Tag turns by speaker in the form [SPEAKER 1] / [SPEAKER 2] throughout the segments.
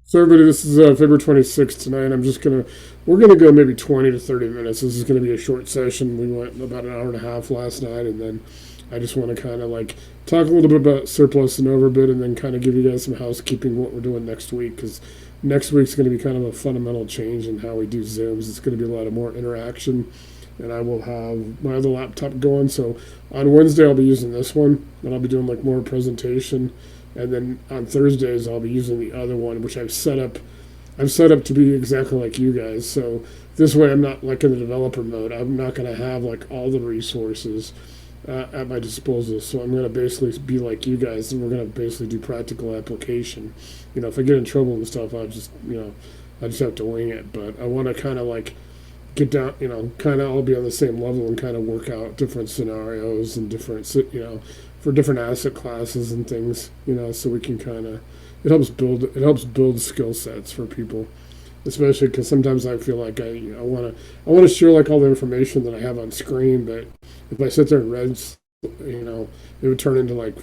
[SPEAKER 1] So everybody, this is February 26th tonight. We're gonna go maybe 20 to 30 minutes. This is gonna be a short session. We went about an hour and a half last night, and then I just want to kind of like talk a little bit about surplus and overbid, and then kind of give you guys some housekeeping what we're doing next week, because next week's going to be kind of a fundamental change in how we do Zooms. It's going to be a lot of more interaction, and I will have my other laptop going. So on Wednesday I'll be using this one, and I'll be doing like more presentation, and then on Thursdays I'll be using the other one, which I've set up. I've set up to be exactly like you guys. So this way I'm not like in the developer mode. I'm not going to have like all the resources at my disposal. So I'm going to basically be like you guys, and we're going to basically do practical application. If I get in trouble and stuff, I just have to wing it. But I want to kind of like get down, kind of all be on the same level and kind of work out different scenarios and for different asset classes and things, so we can kind of, it helps build skill sets for people, especially because sometimes I feel like I want to share like all the information that I have on screen, but if I sit there and read, it would turn into like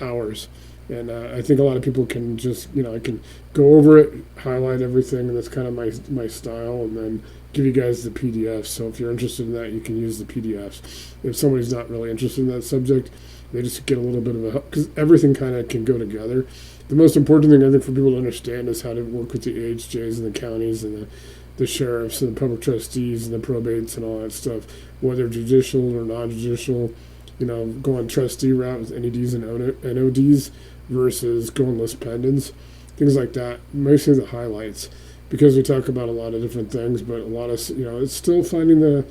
[SPEAKER 1] hours. And I think a lot of people can just I can go over it, highlight everything, and that's kind of my style, and then give you guys the PDF. So if you're interested in that, you can use the PDFs. If somebody's not really interested in that subject, they just get a little bit of a help because everything kind of can go together. The most important thing I think for people to understand is how to work with the AHJs and the counties and the sheriffs and the public trustees and the probates and all that stuff, whether judicial or non-judicial, go on trustee route with NEDs and NODs versus going list pendants, things like that. Mostly the highlights, because we talk about a lot of different things, but a lot of it's still finding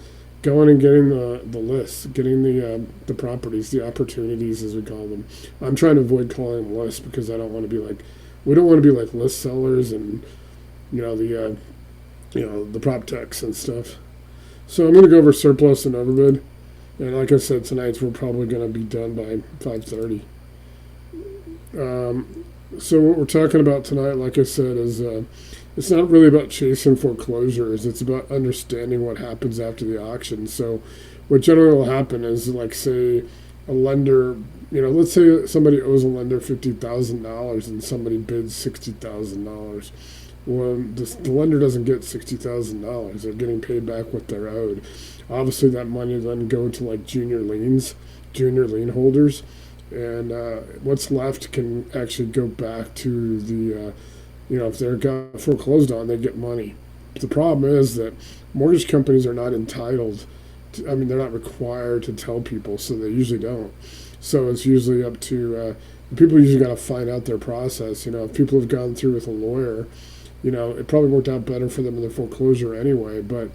[SPEAKER 1] going and getting the lists, getting the properties, the opportunities as we call them. I'm trying to avoid calling them lists because I don't want to be like, we don't want to be like list sellers and the the prop techs and stuff. So I'm going to go over surplus and overbid, and like I said, tonight we're probably going to be done by 5:30. So what we're talking about tonight, like I said, is it's not really about chasing foreclosures. It's about understanding what happens after the auction. So what generally will happen is, like, say a lender, let's say somebody owes a lender $50,000 and somebody bids $60,000. Well, the lender doesn't get $60,000. They're getting paid back what they're owed. Obviously, that money then go to like junior lien holders, and what's left can actually go back to if they're got foreclosed on, they get money. But the problem is that mortgage companies are not entitled to, they're not required to tell people, so they usually don't. So it's usually up to people usually got to find out their process. If people have gone through with a lawyer, it probably worked out better for them in their foreclosure anyway, but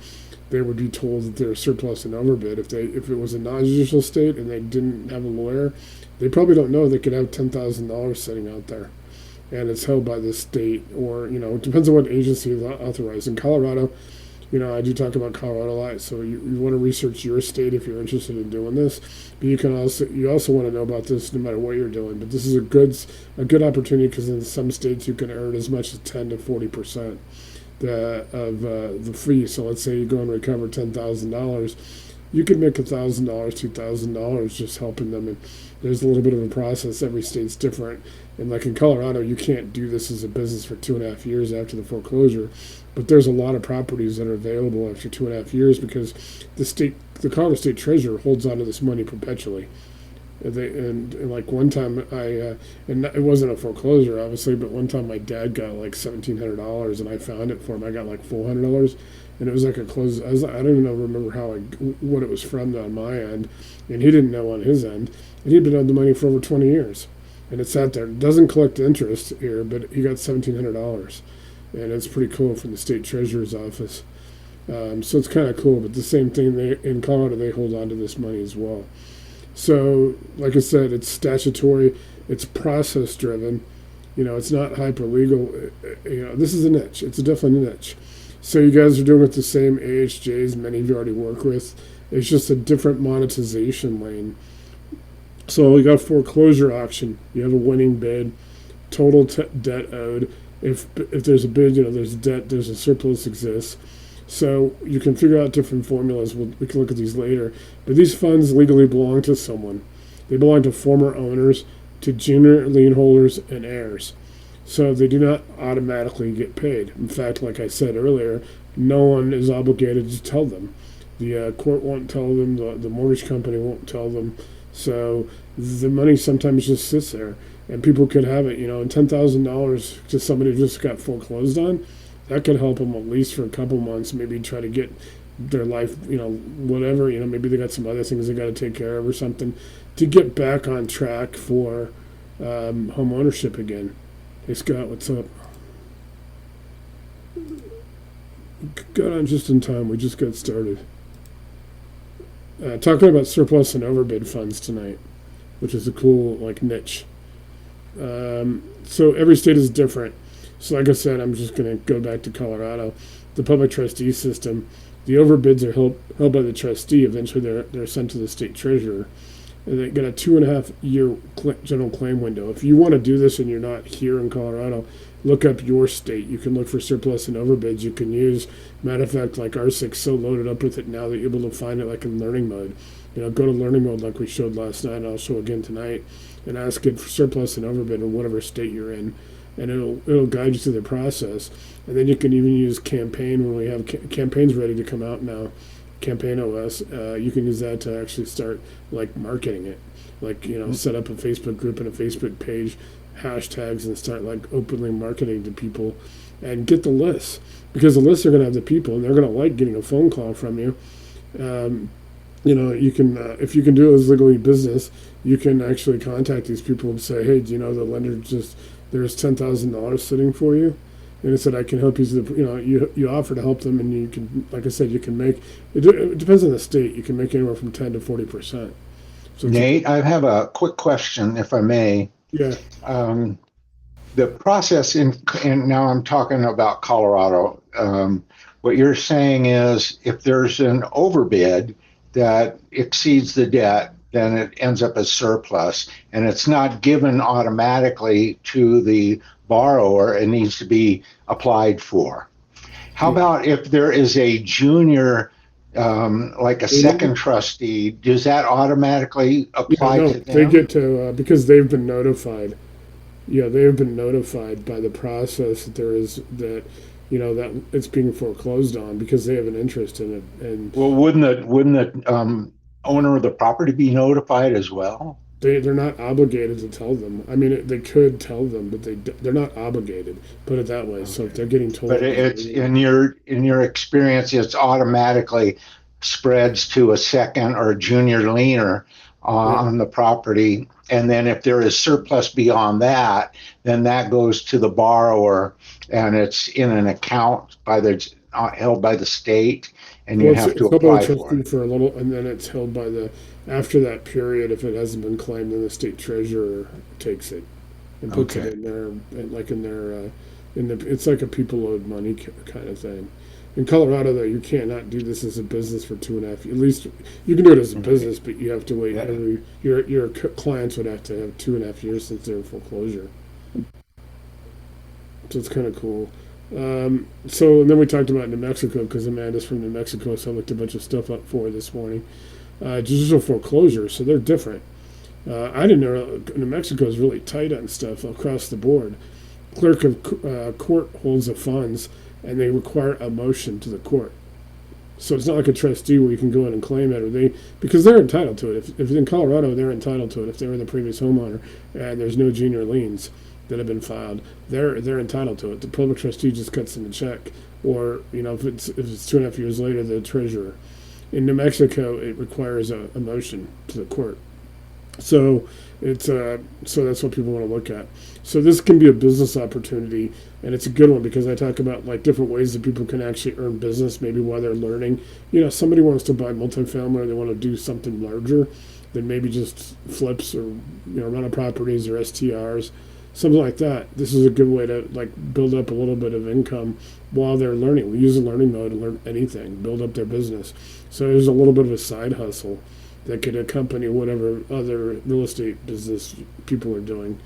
[SPEAKER 1] they would be told that they're surplus and overbid. If it was a non-judicial state and they didn't have a lawyer, they probably don't know they could have $10,000 sitting out there, and it's held by the state, or it depends on what agency is authorized. In Colorado, I do talk about Colorado a lot, so you want to research your state if you're interested in doing this. But you also want to know about this no matter what you're doing. But this is a good opportunity, because in some states you can earn as much as 10 to 40% of the fee. So let's say you go and recover $10,000, you could make $1,000, $2,000 just helping them. And there's a little bit of a process. Every state's different. And like in Colorado, you can't do this as a business for 2.5 years after the foreclosure. But there's a lot of properties that are available after 2.5 years, because the Colorado State Treasurer holds onto this money perpetually. And like one time and it wasn't a foreclosure obviously, but one time my dad got like $1,700 and I found it for him. I got like $400, and it was like a close. I don't even remember what it was from on my end, and he didn't know on his end, and he'd been owed the money for over 20 years, and it sat there. It doesn't collect interest here, but he got $1,700, and it's pretty cool from the state treasurer's office. So it's kind of cool, but the same thing, in Colorado they hold on to this money as well. So, like I said, it's statutory, it's process driven. It's not hyper legal. This is a niche. It's definitely a niche. So you guys are doing it the same AHJs many of you already work with. It's just a different monetization lane. So you got a foreclosure auction. You have a winning bid, total debt owed. If there's a bid, there's debt, there's a surplus exists. So you can figure out different formulas. We can look at these later. But these funds legally belong to someone. They belong to former owners, to junior lien holders, and heirs. So they do not automatically get paid. In fact, like I said earlier, no one is obligated to tell them. The court won't tell them, the mortgage company won't tell them. So the money sometimes just sits there, and people could have it, and $10,000 to somebody who just got foreclosed on, that could help them at least for a couple months, maybe try to get their life, whatever, maybe they got some other things they got to take care of or something to get back on track for home ownership again. Hey Scott, what's up? Got on just in time. We just got started. Talking about surplus and overbid funds tonight, which is a cool niche. So every state is different. So like I said, I'm just going to go back to Colorado. The public trustee system, the overbids are held by the trustee. Eventually, they're sent to the state treasurer. And they get a 2.5-year general claim window. If you want to do this and you're not here in Colorado, look up your state. You can look for surplus and overbids. You can use, matter of fact, like RCIC so loaded up with it now that you're able to find it like in learning mode. Go to learning mode like we showed last night, and I'll show again tonight, and ask it for surplus and overbid in whatever state you're in, and it'll guide you through the process. And then you can even use campaign when we have campaigns ready to come out now. Campaign OS, you can use that to actually start marketing it, set up a Facebook group and a Facebook page, hashtags, and start openly marketing to people, and get the lists, because the lists are going to have the people, and they're going to like getting a phone call from you. You can if you can do it as legally business, you can actually contact these people and say, hey, do you know the lender there's $10,000 sitting for you? And it said, I can help you. You offer to help them, and you can, like I said, you can make, it depends on the state, you can make anywhere from 10 to 40%. So
[SPEAKER 2] Nate, I have a quick question, if I may.
[SPEAKER 1] Yeah.
[SPEAKER 2] The process and now I'm talking about Colorado. What you're saying is if there's an overbid that exceeds the debt, then it ends up as surplus, and it's not given automatically to the borrower. It needs to be applied for. How about if there is a junior, like a second trustee, does that automatically apply to them?
[SPEAKER 1] They get to, because they've been notified. Yeah, they have been notified by the process that that it's being foreclosed on, because they have an interest in it. And
[SPEAKER 2] well, wouldn't the owner of the property be notified as well?
[SPEAKER 1] They're not obligated to tell them. I mean, they could tell them, but they're not obligated. Put it that way. Okay. So if they're getting told,
[SPEAKER 2] but it's in your experience, it's automatically spreads to a second or a junior liener on the property, and then if there is surplus beyond that, then that goes to the borrower, and it's in an account held by the state, and you have to apply
[SPEAKER 1] for a little, and then it's held by after that period. If it hasn't been claimed, then the state treasurer takes it and puts it in there, it's like a people owed money kind of thing. In Colorado, though, you cannot do this as a business for 2.5 years. At least you can do it as a business, but you have to wait. Your clients would have to have 2.5 years since they're in foreclosure. So it's kind of cool. And then we talked about New Mexico, because Amanda's from New Mexico, so I looked a bunch of stuff up for her this morning. Judicial foreclosure, so they're different. I didn't know New Mexico is really tight on stuff across the board. Clerk of court holds the funds, and they require a motion to the court. So it's not like a trustee where you can go in and claim it, because they're entitled to it. If in Colorado, they're entitled to it. If they were the previous homeowner and there's no junior liens that have been filed, they're entitled to it. The public trustee just cuts them a check, or if it's 2.5 years later, the treasurer. In New Mexico, it requires a motion to the court. So so that's what people want to look at. So this can be a business opportunity, and it's a good one, because I talk about different ways that people can actually earn business, maybe while they're learning. Somebody wants to buy multifamily, or they want to do something larger than maybe just flips or rental properties or STRs, something like that. This is a good way to build up a little bit of income while they're learning. We use a learning mode to learn anything, build up their business. So there's a little bit of a side hustle that could accompany whatever other real estate business people are doing.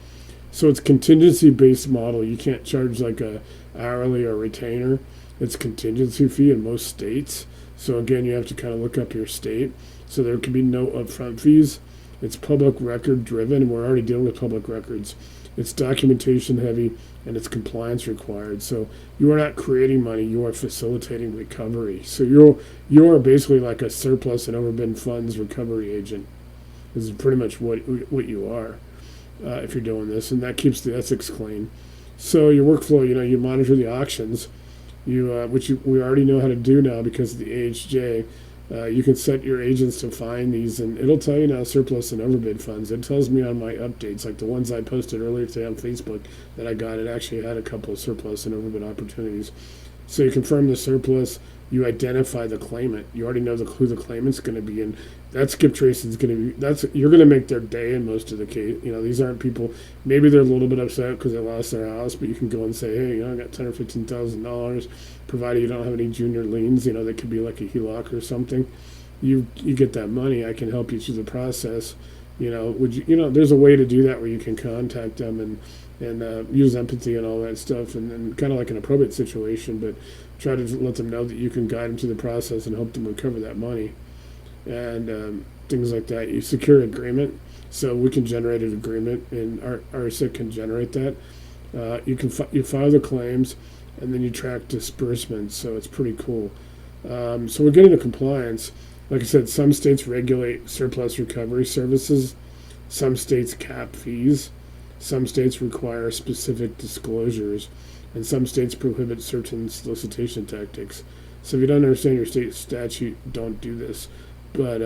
[SPEAKER 1] So it's contingency-based model. You can't charge a hourly or retainer. It's contingency fee in most states. So again, you have to kind of look up your state. So there can be no upfront fees. It's public record driven, and we're already dealing with public records. It's documentation heavy, and it's compliance required. So you are not creating money; you are facilitating recovery. So you are basically like a surplus and overbid funds recovery agent. This is pretty much what you are if you're doing this, and that keeps the ethics clean. So your workflow, you monitor the auctions, we already know how to do now because of the AHJ. You can set your agents to find these, and it'll tell you now surplus and overbid funds. It tells me on my updates, like the ones I posted earlier today on Facebook that I got. It actually had a couple of surplus and overbid opportunities. So you confirm the surplus, you identify the claimant. You already know who the claimant's going to be, and that skip trace is going to be you're going to make their day in most of the case. These aren't people. Maybe they're a little bit upset because they lost their house, but you can go and say, hey, I got $10,000 or $15,000, provided you don't have any junior liens. That could be like a HELOC or something. You get that money. I can help you through the process. There's a way to do that where you can contact them and use empathy and all that stuff, and kind of like in a probate situation, but try to let them know that you can guide them through the process and help them recover that money, and things like that. You secure an agreement, so we can generate an agreement, and our RCIC can generate that. You file the claims, and then you track disbursements, so it's pretty cool. So we're getting to compliance. Like I said, some states regulate surplus recovery services, some states cap fees, some states require specific disclosures, and some states prohibit certain solicitation tactics. So if you don't understand your state statute, don't do this. But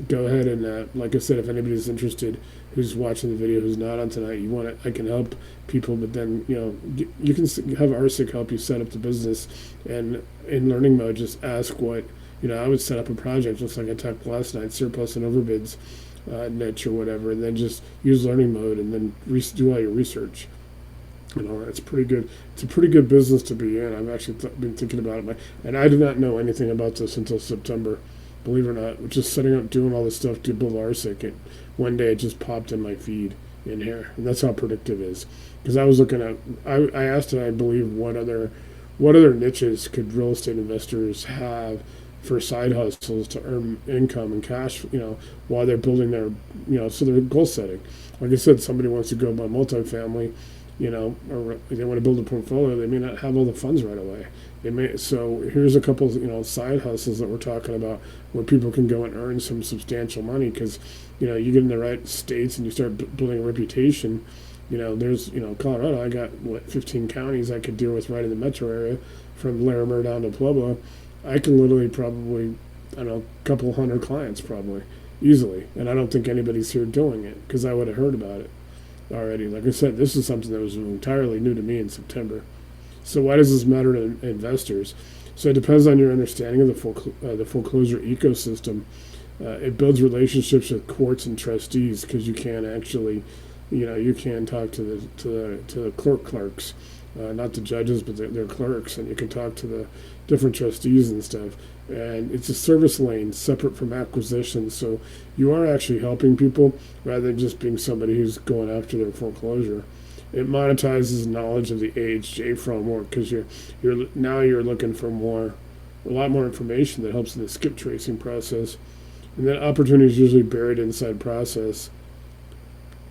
[SPEAKER 1] go ahead and, like I said, if anybody's interested who's watching the video who's not on tonight, I can help people, but then, you can have RCIC help you set up the business, and in learning mode, just ask what, I would set up a project just like I talked last night, surplus and overbids, niche or whatever, and then just use learning mode and then do all your research. It's pretty good. It's a pretty good business to be in. I've actually been thinking about it, and I did not know anything about this until September, believe it or not. Just setting up, doing all this stuff to build RCIC. One day it just popped in my feed in here, and that's how predictive it is. Because I was looking at, I asked, and I believe what other niches could real estate investors have for side hustles to earn income and cash, while they're building their, so they're goal setting. Like I said, somebody wants to go buy multifamily, or they want to build a portfolio. They may not have all the funds right away. So here's a couple, side hustles that we're talking about where people can go and earn some substantial money because, you get in the right states and you start building a reputation. There's, Colorado, I got 15 counties I could deal with right in the metro area, from Larimer down to Pueblo. I can literally probably, a couple hundred clients probably easily, and I don't think anybody's here doing it because I would have heard about it already. Like I said, this is something that was entirely new to me in September. So why does this matter to investors? So it depends on your understanding of the foreclosure ecosystem. It builds relationships with courts and trustees because you can actually, you can talk to the clerks, not the judges, but their clerks, and you can talk to the different trustees and stuff. And it's a service lane separate from acquisition, so you are actually helping people rather than just being somebody who's going after their foreclosure. It monetizes knowledge of the AHJ framework because you're looking for a lot more information that helps in the skip tracing process, and then opportunity is usually buried inside process.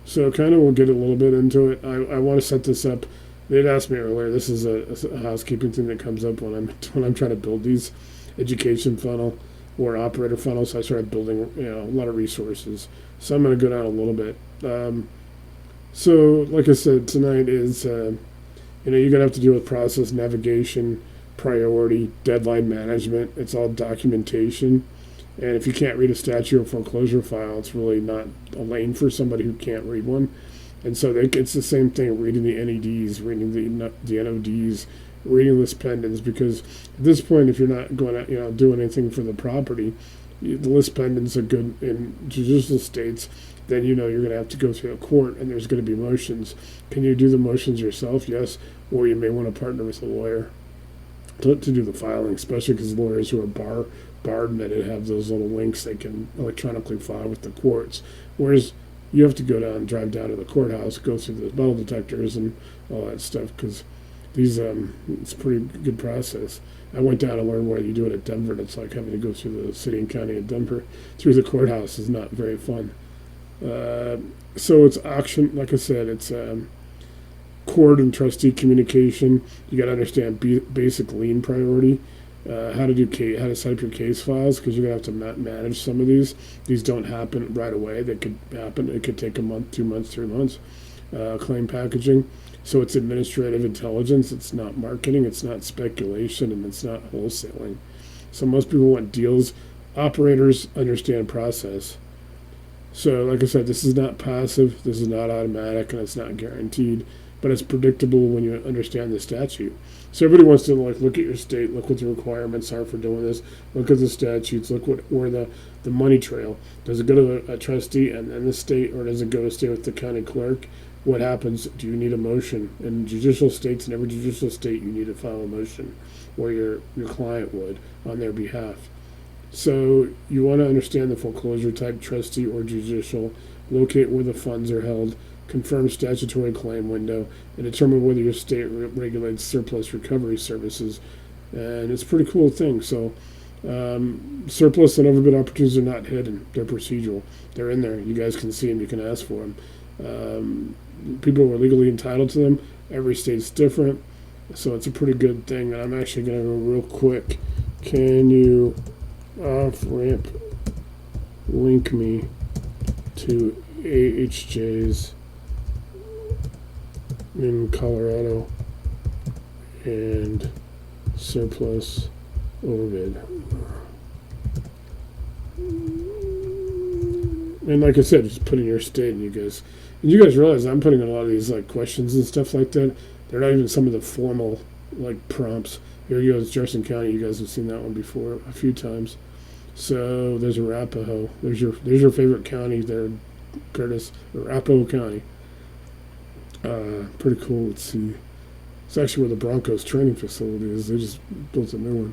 [SPEAKER 1] So kind of we'll get a little bit into it. I want to set this up. They'd asked me earlier. This is a housekeeping thing that comes up when I'm trying to build these education funnel or operator funnel. So I started building a lot of resources. So I'm going to go down a little bit. So like I said, tonight is you're going to have to deal with process navigation, priority, deadline management. It's all documentation. And if you can't read a statute or foreclosure file, it's really not a lane for somebody who can't read one. And so it's the same thing, reading the NEDs, reading the NODs, reading list pendants, because at this point, if you're not going to doing anything for the property, the list pendants are good in judicial states, then you're going to have to go through a court, and there's going to be motions. Can you do the motions yourself? Yes. Or you may want to partner with a lawyer to do the filing, especially because lawyers who are bar admitted have those little links they can electronically file with the courts. Whereas you have to drive down to the courthouse, go through the metal detectors and all that stuff, because it's a pretty good process. I went down and learned why you do it at Denver, and it's like having to go through the city and county of Denver through the courthouse is not very fun. So it's auction, like I said, it's court and trustee communication. You got to understand basic lien priority. How to set up your case files, because you're gonna have to manage some of these. These don't happen right away. They could happen. It could take a month, 2 months, 3 months. Claim packaging. So it's administrative intelligence. It's not marketing. It's not speculation, and it's not wholesaling. So most people want deals. Operators understand process. So like I said, this is not passive. This is not automatic, and it's not guaranteed. But it's predictable when you understand the statute. So everybody wants to look at your state, look what the requirements are for doing this, look at the statutes, look where the money trail. Does it go to a trustee and then the state, or does it go to stay with the county clerk? What happens? Do you need a motion? In judicial states, in every judicial state, you need to file a motion, or your client would on their behalf. So you want to understand the foreclosure type, trustee or judicial, locate where the funds are held, confirm statutory claim window, and determine whether your state regulates surplus recovery services. And it's a pretty cool thing. So surplus and overbid opportunities are not hidden. They're procedural. They're in there. You guys can see them. You can ask for them. People are legally entitled to them. Every state's different. So it's a pretty good thing. And I'm actually going to go real quick. Can you off-ramp link me to AHJ's in Colorado and surplus overbid? And like I said, just put in your state, and you guys realize I'm putting in a lot of these questions and stuff like that. They're not even some of the formal prompts. Here you go, it's Jefferson County. You guys have seen that one before a few times. So there's Arapahoe. There's your favorite county there, Curtis. Arapahoe County. Pretty cool. Let's see. It's actually where the Broncos training facility is. They just built a new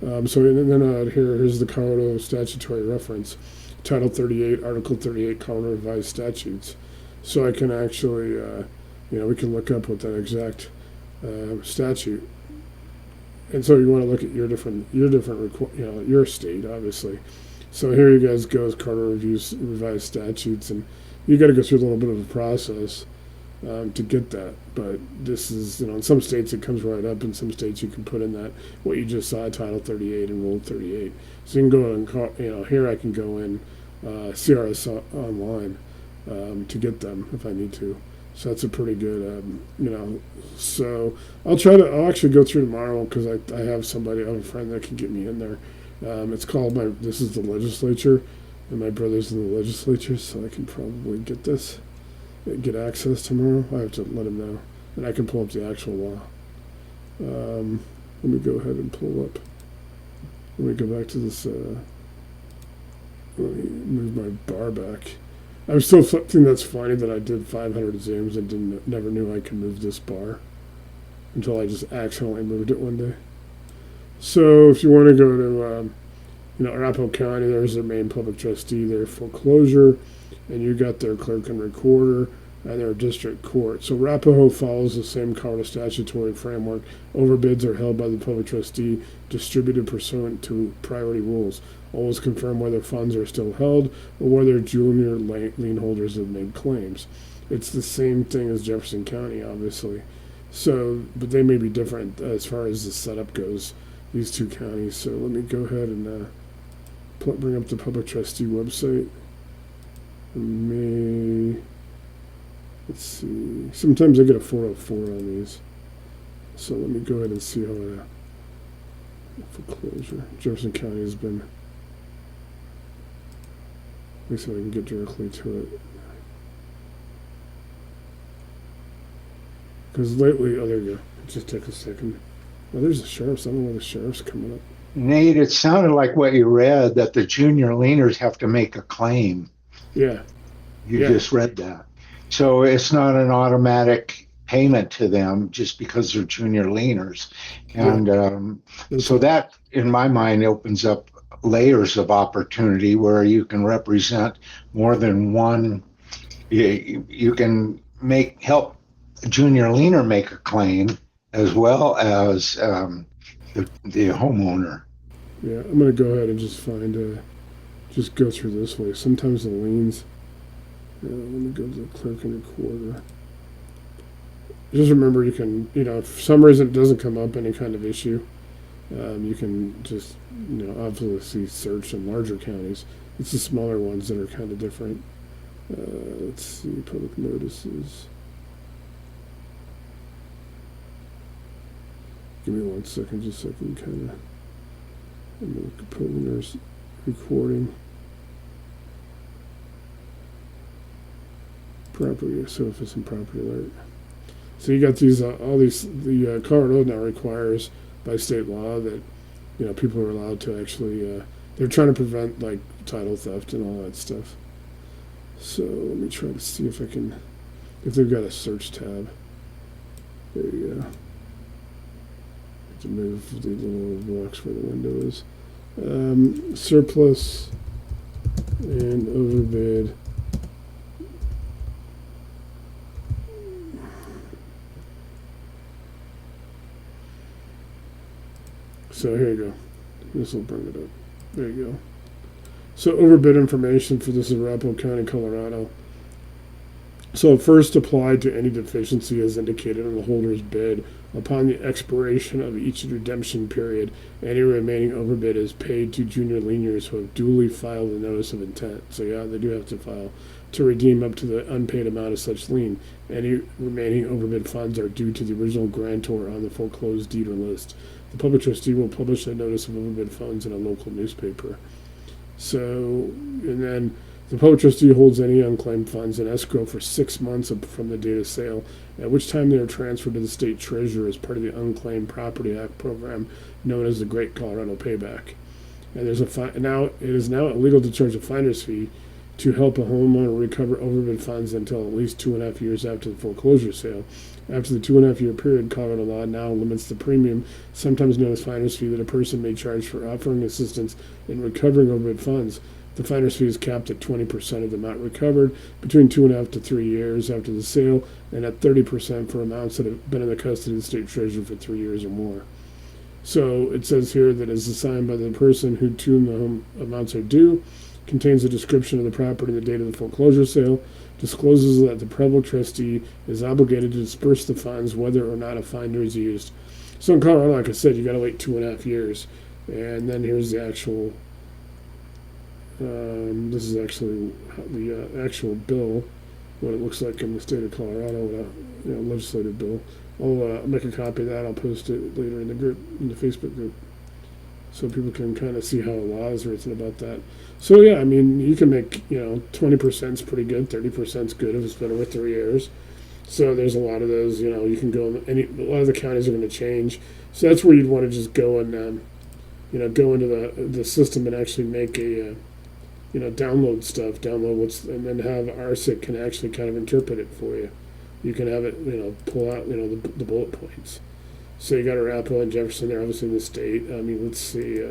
[SPEAKER 1] one. So then here's the Colorado statutory reference. Title 38, Article 38, Colorado Revised Statutes. So I can actually, we can look up what that exact statute. And so you want to look at your state, obviously. So here you guys go, Colorado Revised Statutes, and you got to go through a little bit of a process to get that. But this is, in some states it comes right up. In some states you can put in that what you just saw, Title 38 and Rule 38. So you can go and call, here I can go in CRS online to get them if I need to. So that's a pretty good, So I'll actually go through tomorrow, because I have a friend that can get me in there. It's called this is the legislature, and my brother's in the legislature, so I can probably get access tomorrow. I have to let him know, and I can pull up the actual law. Let me go ahead and pull up. Let me go back to this. Let me move my bar back. I still think that's funny that I did 500 zooms and never knew I could move this bar until I just accidentally moved it one day. So if you want to go to, Arapahoe County, there's their main public trustee, their foreclosure, and you got their clerk and recorder and their district court. So Arapahoe follows the same Colorado statutory framework. Overbids are held by the public trustee, distributed pursuant to priority rules. Always confirm whether funds are still held or whether junior lien holders have made claims. It's the same thing as Jefferson County, obviously. So, but they may be different as far as the setup goes, these two counties. So let me go ahead and bring up the public trustee website. Let's see. Sometimes I get a 404 on these. So let me go ahead and see how that foreclosure. Jefferson County has been. At least I can get directly to it. Because lately, there you go. Just take a second. Oh, there's the sheriff's. I don't know where the sheriff's coming up.
[SPEAKER 2] Nate, it sounded like what you read, that the junior leaners have to make a claim.
[SPEAKER 1] Yeah.
[SPEAKER 2] You just read that. So it's not an automatic payment to them just because they're junior leaners. And so that, in my mind, opens up layers of opportunity where you can represent more than one. You can help a junior leaner make a claim as well as the homeowner.
[SPEAKER 1] Yeah, I'm going to go ahead and just go through this way. Sometimes the liens, let me go to the clerk and recorder. just remember you can, if for some reason it doesn't come up any kind of issue, you can just, obviously search in larger counties. It's the smaller ones that are kind of different. Let's see, public notices. Give me 1 second, just so I can kind of, I'm going to look at preliminary recording. Property, surface and property alert. So you got these, all these, the Colorado now requires by state law that, people are allowed to actually, they're trying to prevent like title theft and all that stuff. So let me try to see if I can, if they've got a search tab. There you go. To move the little box where the window is. Surplus and overbid. So here you go. This will bring it up. There you go. So overbid information for this is Arapahoe County, Colorado. So first applied to any deficiency as indicated on the holder's bid. Upon the expiration of each redemption period, any remaining overbid is paid to junior leniors who have duly filed a notice of intent. So yeah, they do have to file to redeem up to the unpaid amount of such lien. Any remaining overbid funds are due to the original grantor on the foreclosed deed or list. The public trustee will publish a notice of overbid funds in a local newspaper. So, and then the public trustee holds any unclaimed funds in escrow for 6 months from the date of sale, at which time they are transferred to the state treasurer as part of the Unclaimed Property Act program known as the Great Colorado Payback. And there's now it is now illegal to charge a finder's fee to help a homeowner recover overbid funds until at least 2.5 years after the foreclosure sale. After the 2.5 year period, Colorado law now limits the premium, sometimes known as finder's fee, that a person may charge for offering assistance in recovering overbid funds. The finder's fee is capped at 20% of the amount recovered between 2.5 to 3 years after the sale, and at 30% for amounts that have been in the custody of the state treasurer for 3 years or more. So it says here that is assigned by the person who to whom amounts are due, contains a description of the property and the date of the foreclosure sale, discloses that the public trustee is obligated to disperse the funds whether or not a finder is used. So in Colorado, like I said, you got to wait 2.5 years, and then here's the actual. This is actually the actual bill, what it looks like in the state of Colorado, legislative bill. I'll make a copy of that. I'll post it later in the group, in the Facebook group, so people can kind of see how the law is written about that. So yeah, I mean, you can make 20% is pretty good, 30% is good if it's been over 3 years. So there's a lot of those. You can go a lot of the counties are going to change. So that's where you'd want to just go and go into the system and actually make a download stuff, and then have RCIC can actually kind of interpret it for you. You can have it, pull out, the bullet points. So you got Arapahoe and Jefferson, they're obviously in the state. I mean, let's see.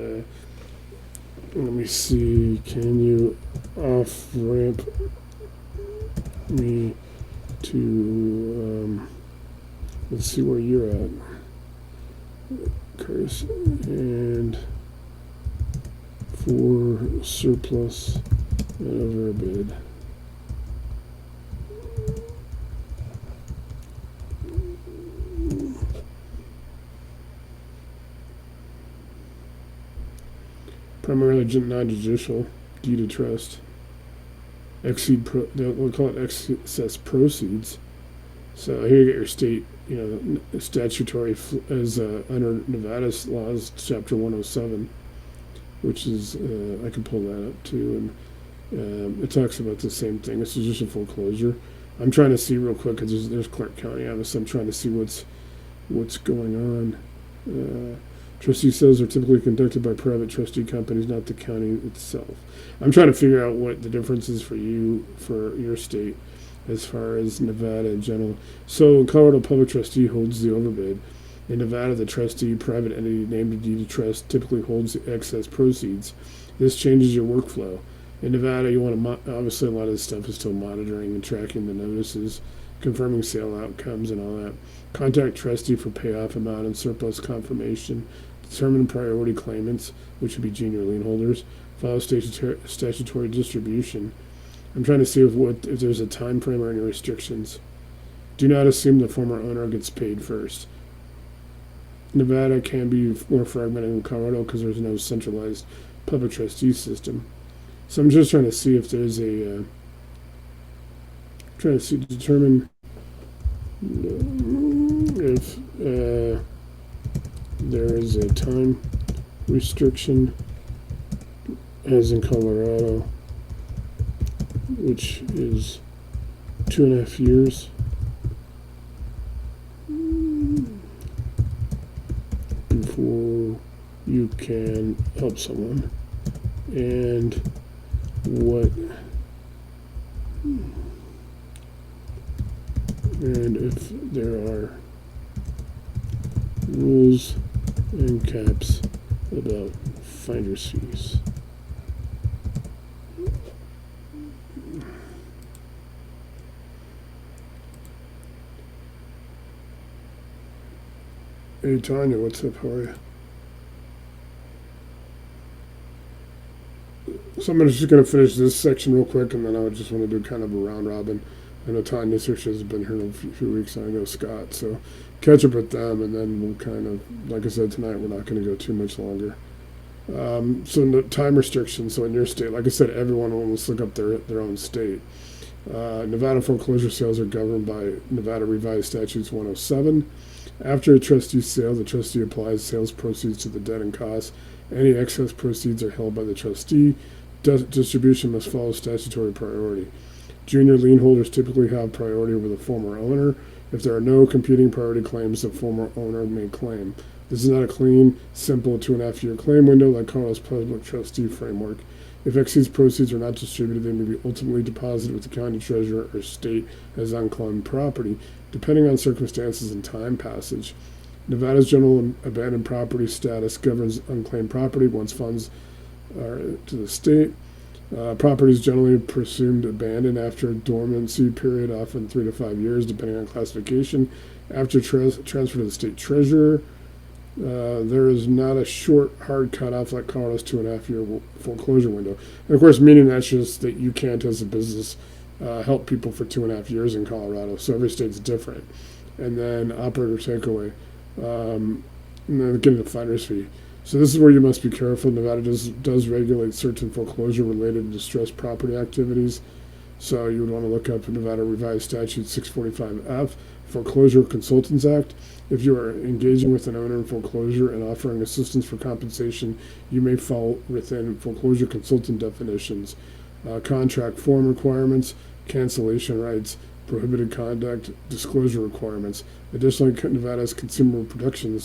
[SPEAKER 1] Let me see. Can you off-ramp me to, let's see where you're at. Curse and for surplus and overbid. Primarily non-judicial deed of trust. We'll call it excess proceeds. So here you get your state, statutory as under Nevada's laws, Chapter 107, which is I can pull that up too, and it talks about the same thing. This is just a foreclosure. I'm trying to see real quick because there's Clark County. Obviously, I'm trying to see what's going on. Trustee sales are typically conducted by private trustee companies, not the county itself. I'm trying to figure out what the difference is for you, for your state, as far as Nevada in general. So in Colorado, public trustee holds the overbid. In Nevada, the trustee, private entity named a deed of trust, typically holds the excess proceeds. This changes your workflow. In Nevada, you want to, obviously a lot of this stuff is still monitoring and tracking the notices, confirming sale outcomes and all that. Contact trustee for payoff amount and surplus confirmation. Determine priority claimants, which would be junior lien holders. File statutory distribution. I'm trying to see if there's a time frame or any restrictions. Do not assume the former owner gets paid first. Nevada can be more fragmented than Colorado because there's no centralized public trustee system. So I'm just trying to see if there's a trying to see determine if there is a time restriction as in Colorado, which is 2.5 years before you can help someone, and what and if there are rules and caps about finder's fees. Hey Tanya, what's up? How are you? So I'm just going to finish this section real quick, and then I just want to do kind of a round robin. I know Tanya Search has been here in a few weeks, and I know Scott. So catch up with them, and then we'll kind of, like I said tonight, we're not going to go too much longer. So no time restrictions. So in your state, like I said, everyone will almost look up their own state. Nevada foreclosure sales are governed by Nevada Revised Statutes 107. After a trustee's sale, the trustee applies sales proceeds to the debt and costs. Any excess proceeds are held by the trustee. Distribution must follow statutory priority. Junior lien holders typically have priority over the former owner. If there are no competing priority claims, the former owner may claim. This is not a clean, simple 2.5 year claim window like Colorado's public trustee framework. If excess proceeds are not distributed, they may be ultimately deposited with the county treasurer or state as unclaimed property, depending on circumstances and time passage. Nevada's general abandoned property status governs unclaimed property once funds are to the state. Property is generally presumed abandoned after a dormancy period, often 3 to 5 years, depending on classification. After transfer to the state treasurer, there is not a short, hard cutoff like Colorado's 2.5 year foreclosure window. And of course, meaning that's just that you can't, as a business, help people for 2.5 years in Colorado. So every state's different. And then operator takeaway. And then getting the finder's fee. So this is where you must be careful. Nevada does regulate certain foreclosure-related distressed property activities. So you would want to look up Nevada Revised Statute 645F, Foreclosure Consultants Act. If you are engaging with an owner in foreclosure and offering assistance for compensation, you may fall within foreclosure consultant definitions. Contract form requirements, cancellation rights, prohibited conduct, disclosure requirements. Additionally, Nevada's consumer protection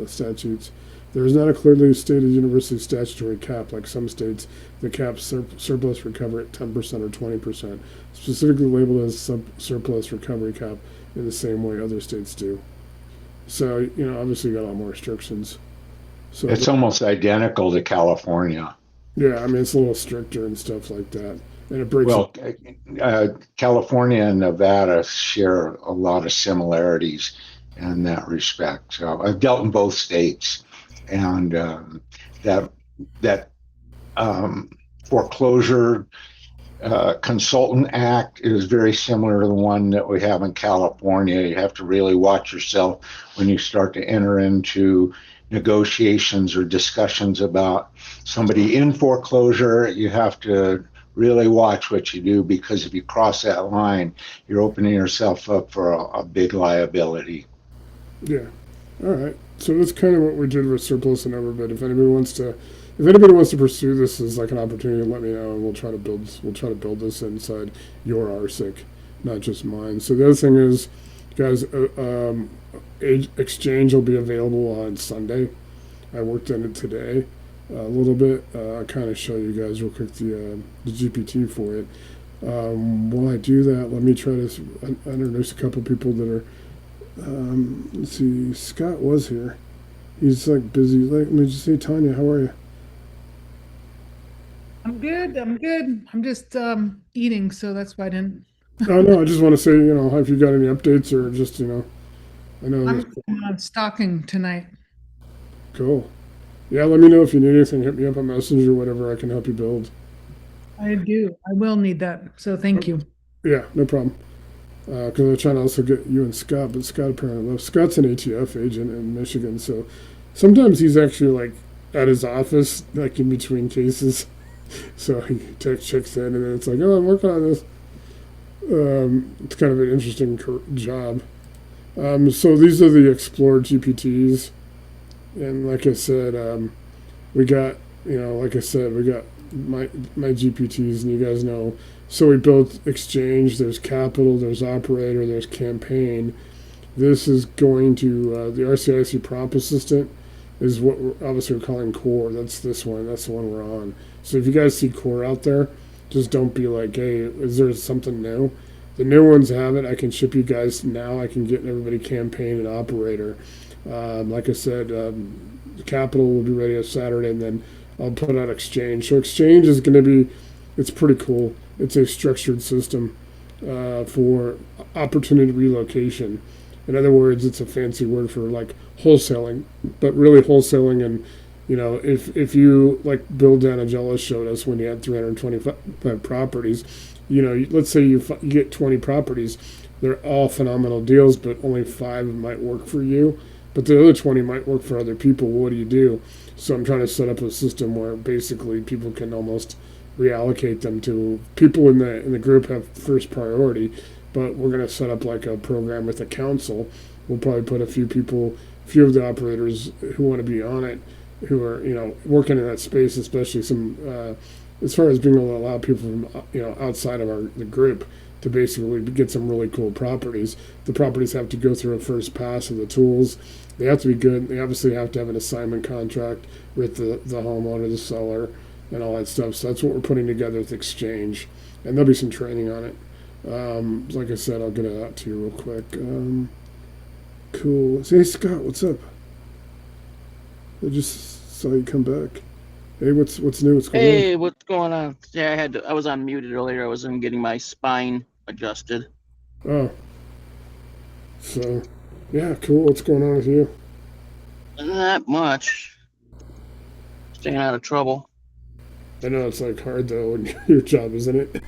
[SPEAKER 1] statutes. There is not a clearly stated universally statutory cap like some states that cap surplus recovery at 10% or 20%, specifically labeled as surplus recovery cap in the same way other states do. So, obviously you got a lot more restrictions. So
[SPEAKER 2] It's almost identical to California.
[SPEAKER 1] yeah, I mean, it's a little stricter and stuff like that. And it breaks
[SPEAKER 2] Well,
[SPEAKER 1] up.
[SPEAKER 2] California and Nevada share a lot of similarities in that respect. So I've dealt in both states, and that that foreclosure consultant act is very similar to the one that we have in California. You have to really watch yourself when you start to enter into negotiations or discussions about somebody in foreclosure. You have to really watch what you do, because if you cross that line, you're opening yourself up for a big liability.
[SPEAKER 1] Yeah. All right. So that's kind of what we did with surplus and overbid. If anybody wants to pursue this as like an opportunity, let me know, and we'll try to build this inside your RCIC, not just mine. So the other thing is, guys, exchange will be available on Sunday. I worked on it today a little bit. I'll kind of show you guys real quick the GPT for it. While I do that, let me try to introduce a couple people that are. Let's see. Scott was here. He's like busy. Let me just say, Tanya, how are you?
[SPEAKER 3] I'm good. I'm good. I'm just eating, so that's why I didn't.
[SPEAKER 1] Oh no, I just want to say, if you got any updates or just, I know
[SPEAKER 3] I'm
[SPEAKER 1] that's
[SPEAKER 3] stalking tonight.
[SPEAKER 1] cool. Yeah, let me know if you need anything. Hit me up on Messenger or whatever. I can help you build.
[SPEAKER 3] I do. I will need that. So thank you.
[SPEAKER 1] Yeah, no problem. because they're trying to also get you and Scott, but Scott apparently left. Scott's an ATF agent in Michigan, so sometimes he's actually like at his office, like in between cases. So he checks in, and then it's like, oh, I'm working on this. It's kind of an interesting job. So these are the Explore GPTs, and like I said, we got, like I said, we got my GPTs, and you guys know. So we built Exchange. There's Capital. There's Operator. There's Campaign. This is going to the RCIC Prompt Assistant is what we're obviously we're calling Core. That's this one. That's the one we're on. So if you guys see Core out there, just don't be like, hey, is there something new? The new ones have it. I can ship you guys now. I can get everybody Campaign and Operator. Like I said, Capital will be ready on Saturday, and then I'll put out Exchange. So Exchange is going to be, it's pretty cool. It's a structured system for opportunity relocation. In other words, it's a fancy word for like wholesaling, but really wholesaling. And if you like Bill Danagella showed us when he had 325 properties, let's say you get 20 properties, they're all phenomenal deals, but only 5 might work for you, but the other 20 might work for other people. What do you do? So I'm trying to set up a system where basically people can almost reallocate them to people in the group have first priority, but we're going to set up like a program with a council. We'll probably put a few of the operators who want to be on it, who are working in that space, especially some as far as being able to allow people from outside of the group to basically get some really cool properties. The properties have to go through a first pass of the tools. They have to be good. They obviously have to have an assignment contract with the homeowner, the seller, and all that stuff. So that's what we're putting together with Exchange, and there'll be some training on it. Like I said, I'll get it out to you real quick. Cool. Hey Scott, what's up? I just saw you come back. Hey, what's new? What's going on?
[SPEAKER 4] Hey, what's going on? Yeah, I was unmuted earlier. I was getting my spine adjusted.
[SPEAKER 1] Oh, so yeah, cool. What's going on with you?
[SPEAKER 4] Not much. Staying out of trouble.
[SPEAKER 1] I know it's like hard though when your job, isn't it?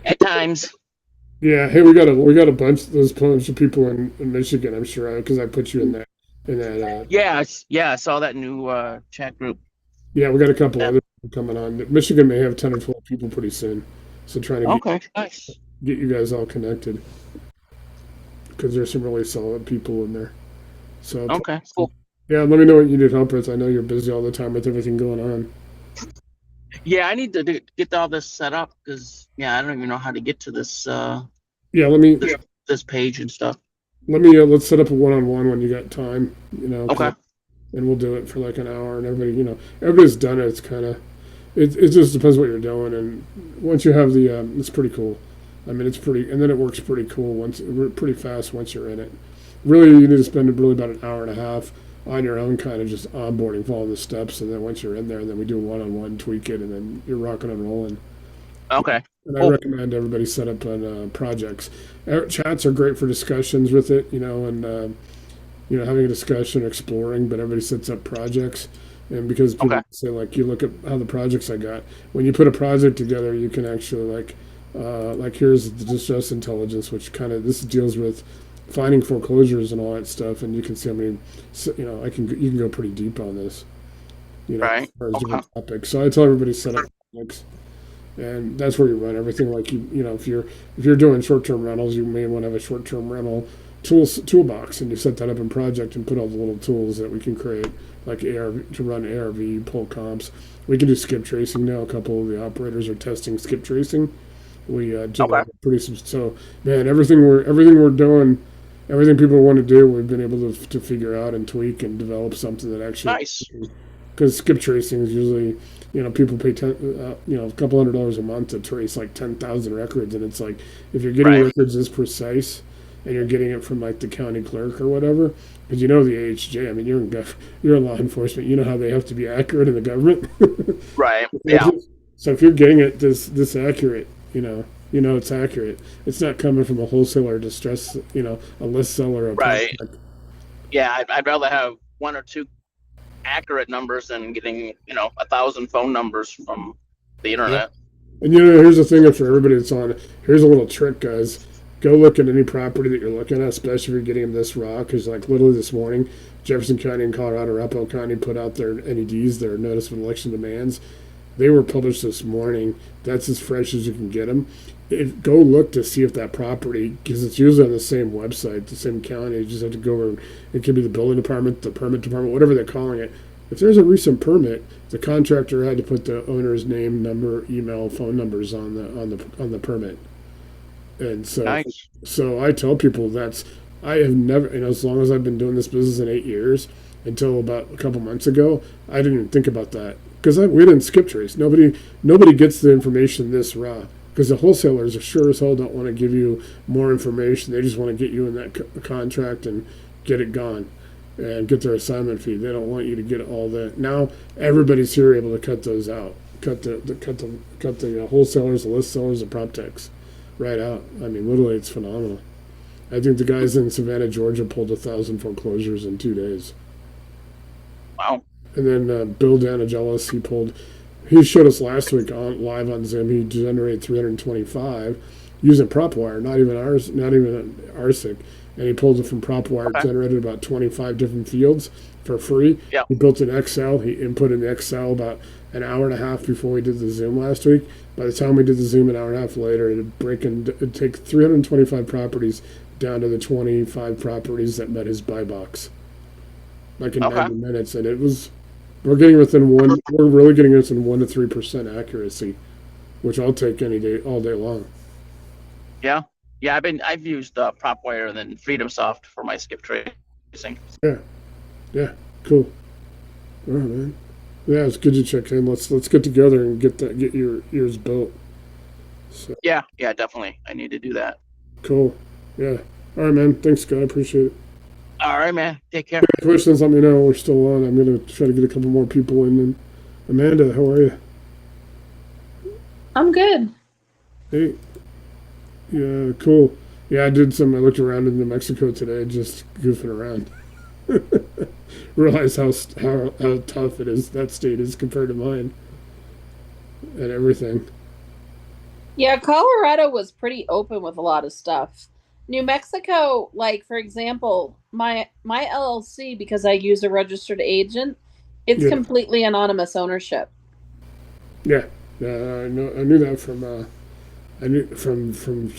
[SPEAKER 4] At times.
[SPEAKER 1] Yeah. Hey, we got a bunch of people in Michigan. I'm sure because I put you in that
[SPEAKER 4] Yeah, I saw that new chat group.
[SPEAKER 1] Yeah, we got a couple
[SPEAKER 4] Yeah.
[SPEAKER 1] other people coming on. Michigan may have 10 or 12 people pretty soon, so trying to
[SPEAKER 4] Okay, nice.
[SPEAKER 1] get you guys all connected because there's some really solid people in there. So
[SPEAKER 4] Okay, cool.
[SPEAKER 1] yeah, let me know what you need help with. I know you're busy all the time with everything going on.
[SPEAKER 4] Yeah, I need to get all this set up because I don't even know how to get to this
[SPEAKER 1] Yeah, let me
[SPEAKER 4] this page and stuff.
[SPEAKER 1] let's set up a one-on-one when you got time.
[SPEAKER 4] Okay.
[SPEAKER 1] And we'll do it for like an hour. And everybody's done it. It's kind of it just depends what you're doing. And once you have the it's pretty cool. I mean, it's pretty, and then it works pretty cool pretty fast once you're in it. Really, you need to spend really about an hour and a half on your own, kind of just onboarding, following the steps, and then once you're in there, then we do one-on-one, tweak it, and then you're rocking and rolling.
[SPEAKER 4] Okay.
[SPEAKER 1] And I
[SPEAKER 4] Cool.
[SPEAKER 1] recommend everybody set up on projects. Chats are great for discussions with it, and having a discussion, exploring. But everybody sets up projects, and because people
[SPEAKER 4] Okay.
[SPEAKER 1] say like, you look at how the projects I got. When you put a project together, you can actually like here's the distress intelligence, which kind of this deals with finding foreclosures and all that stuff, and you can see how many. You can go pretty deep on this.
[SPEAKER 4] Right.
[SPEAKER 1] As far as
[SPEAKER 4] Okay.
[SPEAKER 1] different topics. So I tell everybody set up projects, and that's where you run everything. Like if you're doing short-term rentals, you may want to have a short-term rental toolbox, and you set that up in project and put all the little tools that we can create, like ARV to run ARV, pull comps. We can do skip tracing now. A couple of the operators are testing skip tracing. We
[SPEAKER 4] Okay.
[SPEAKER 1] so man, everything we're doing, everything people want to do, we've been able to figure out and tweak and develop something that actually,
[SPEAKER 4] Nice.
[SPEAKER 1] because skip tracing is usually, people pay a couple $100 a month to trace like 10,000 records, and it's like if you're getting
[SPEAKER 4] Right.
[SPEAKER 1] records this precise, and you're getting it from like the county clerk or whatever, because the AHJ. I mean, you're in law enforcement. You know how they have to be accurate in the government.
[SPEAKER 4] Right. Yeah.
[SPEAKER 1] So if you're getting it this accurate, it's accurate. It's not coming from a wholesaler distress, a list seller, a
[SPEAKER 4] Right.
[SPEAKER 1] prospect.
[SPEAKER 4] Yeah, I'd rather have 1 or 2 accurate numbers than getting 1,000 phone numbers from the
[SPEAKER 1] Yeah.
[SPEAKER 4] internet.
[SPEAKER 1] And here's the thing for everybody that's on. Here's a little trick, guys. Go look at any property that you're looking at, especially if you're getting them this raw. Because like literally this morning, Jefferson County and Colorado, Arapahoe County put out their NEDs, their Notice of Election Demands. They were published this morning. That's as fresh as you can get them. Go look to see if that property, because it's usually on the same website, the same county. You just have to go over. It could be the building department, the permit department, whatever they're calling it. If there's a recent permit, the contractor had to put the owner's name, number, email, phone numbers on the permit. And so,
[SPEAKER 4] Nice.
[SPEAKER 1] so I tell people I have never, as long as I've been doing this business in 8 years, until about a couple months ago, I didn't even think about that because we didn't skip trace. Nobody gets the information this raw because the wholesalers sure as hell don't want to give you more information. They just want to get you in that contract and get it gone and get their assignment fee. They don't want you to get all that. Now everybody's here able to cut those out, cut the wholesalers, the list sellers, the prop techs right out. I mean, literally, it's phenomenal. I think the guys in Savannah, Georgia, pulled 1,000 foreclosures in 2 days.
[SPEAKER 4] Wow.
[SPEAKER 1] And then Bill Danagelis, he showed us last week live on Zoom. He generated 325 using PropWire, not even RCIC, and he pulled it from PropWire.
[SPEAKER 4] Okay.
[SPEAKER 1] Generated about 25 different fields for free.
[SPEAKER 4] Yeah.
[SPEAKER 1] He built an Excel. He input in the Excel about an hour and a half before we did the Zoom last week. By the time we did the Zoom an hour and a half later, it'd take 325 properties down to the 25 properties that met his buy box, like in 90 minutes. And we're really getting within 1 to 3% accuracy, which I'll take any day, all day long.
[SPEAKER 4] Yeah. Yeah, I've used PropWire and then FreedomSoft for my skip tracing.
[SPEAKER 1] Yeah, cool. All right, man. Yeah, it's good to check in. Let's get together and get yours built. So.
[SPEAKER 4] Yeah, definitely. I need to do that.
[SPEAKER 1] Cool. Yeah. All right, man. Thanks, guy. Appreciate it.
[SPEAKER 4] All right, man. Take care.
[SPEAKER 1] Any questions, let me know. We're still on. I'm going to try to get a couple more people in. And Amanda, how are you?
[SPEAKER 5] I'm good.
[SPEAKER 1] Hey. Yeah, cool. Yeah, I looked around in New Mexico today, just goofing around. Realize how tough it is, that state is compared to mine. And everything.
[SPEAKER 5] Yeah, Colorado was pretty open with a lot of stuff. New Mexico, like for example, my LLC, because I use a registered agent, it's completely anonymous ownership.
[SPEAKER 1] Yeah, I knew that from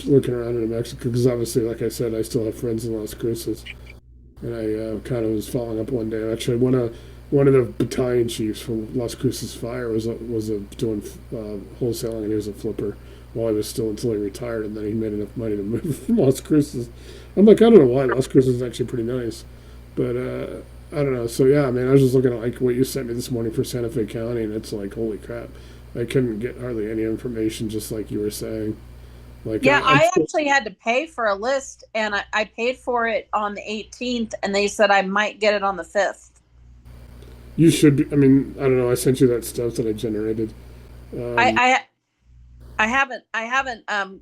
[SPEAKER 1] looking around in New Mexico, because obviously, like I said, I still have friends in Las Cruces, and I kind of was following up one day. Actually, one of the battalion chiefs from Las Cruces Fire was doing wholesaling, and he was a flipper while he was still until he retired, and then he made enough money to move from Las Cruces. I'm like, I don't know why. Las Cruces is actually pretty nice, but I don't know. So yeah, man, I was just looking at like what you sent me this morning for Santa Fe County, and it's like, holy crap. I couldn't get hardly any information, just like you were saying. Like,
[SPEAKER 5] yeah, I actually had to pay for a list, and I paid for it on the 18th, and they said I might get it on the 5th.
[SPEAKER 1] You should be. I mean, I don't know. I sent you that stuff that I generated.
[SPEAKER 5] I haven't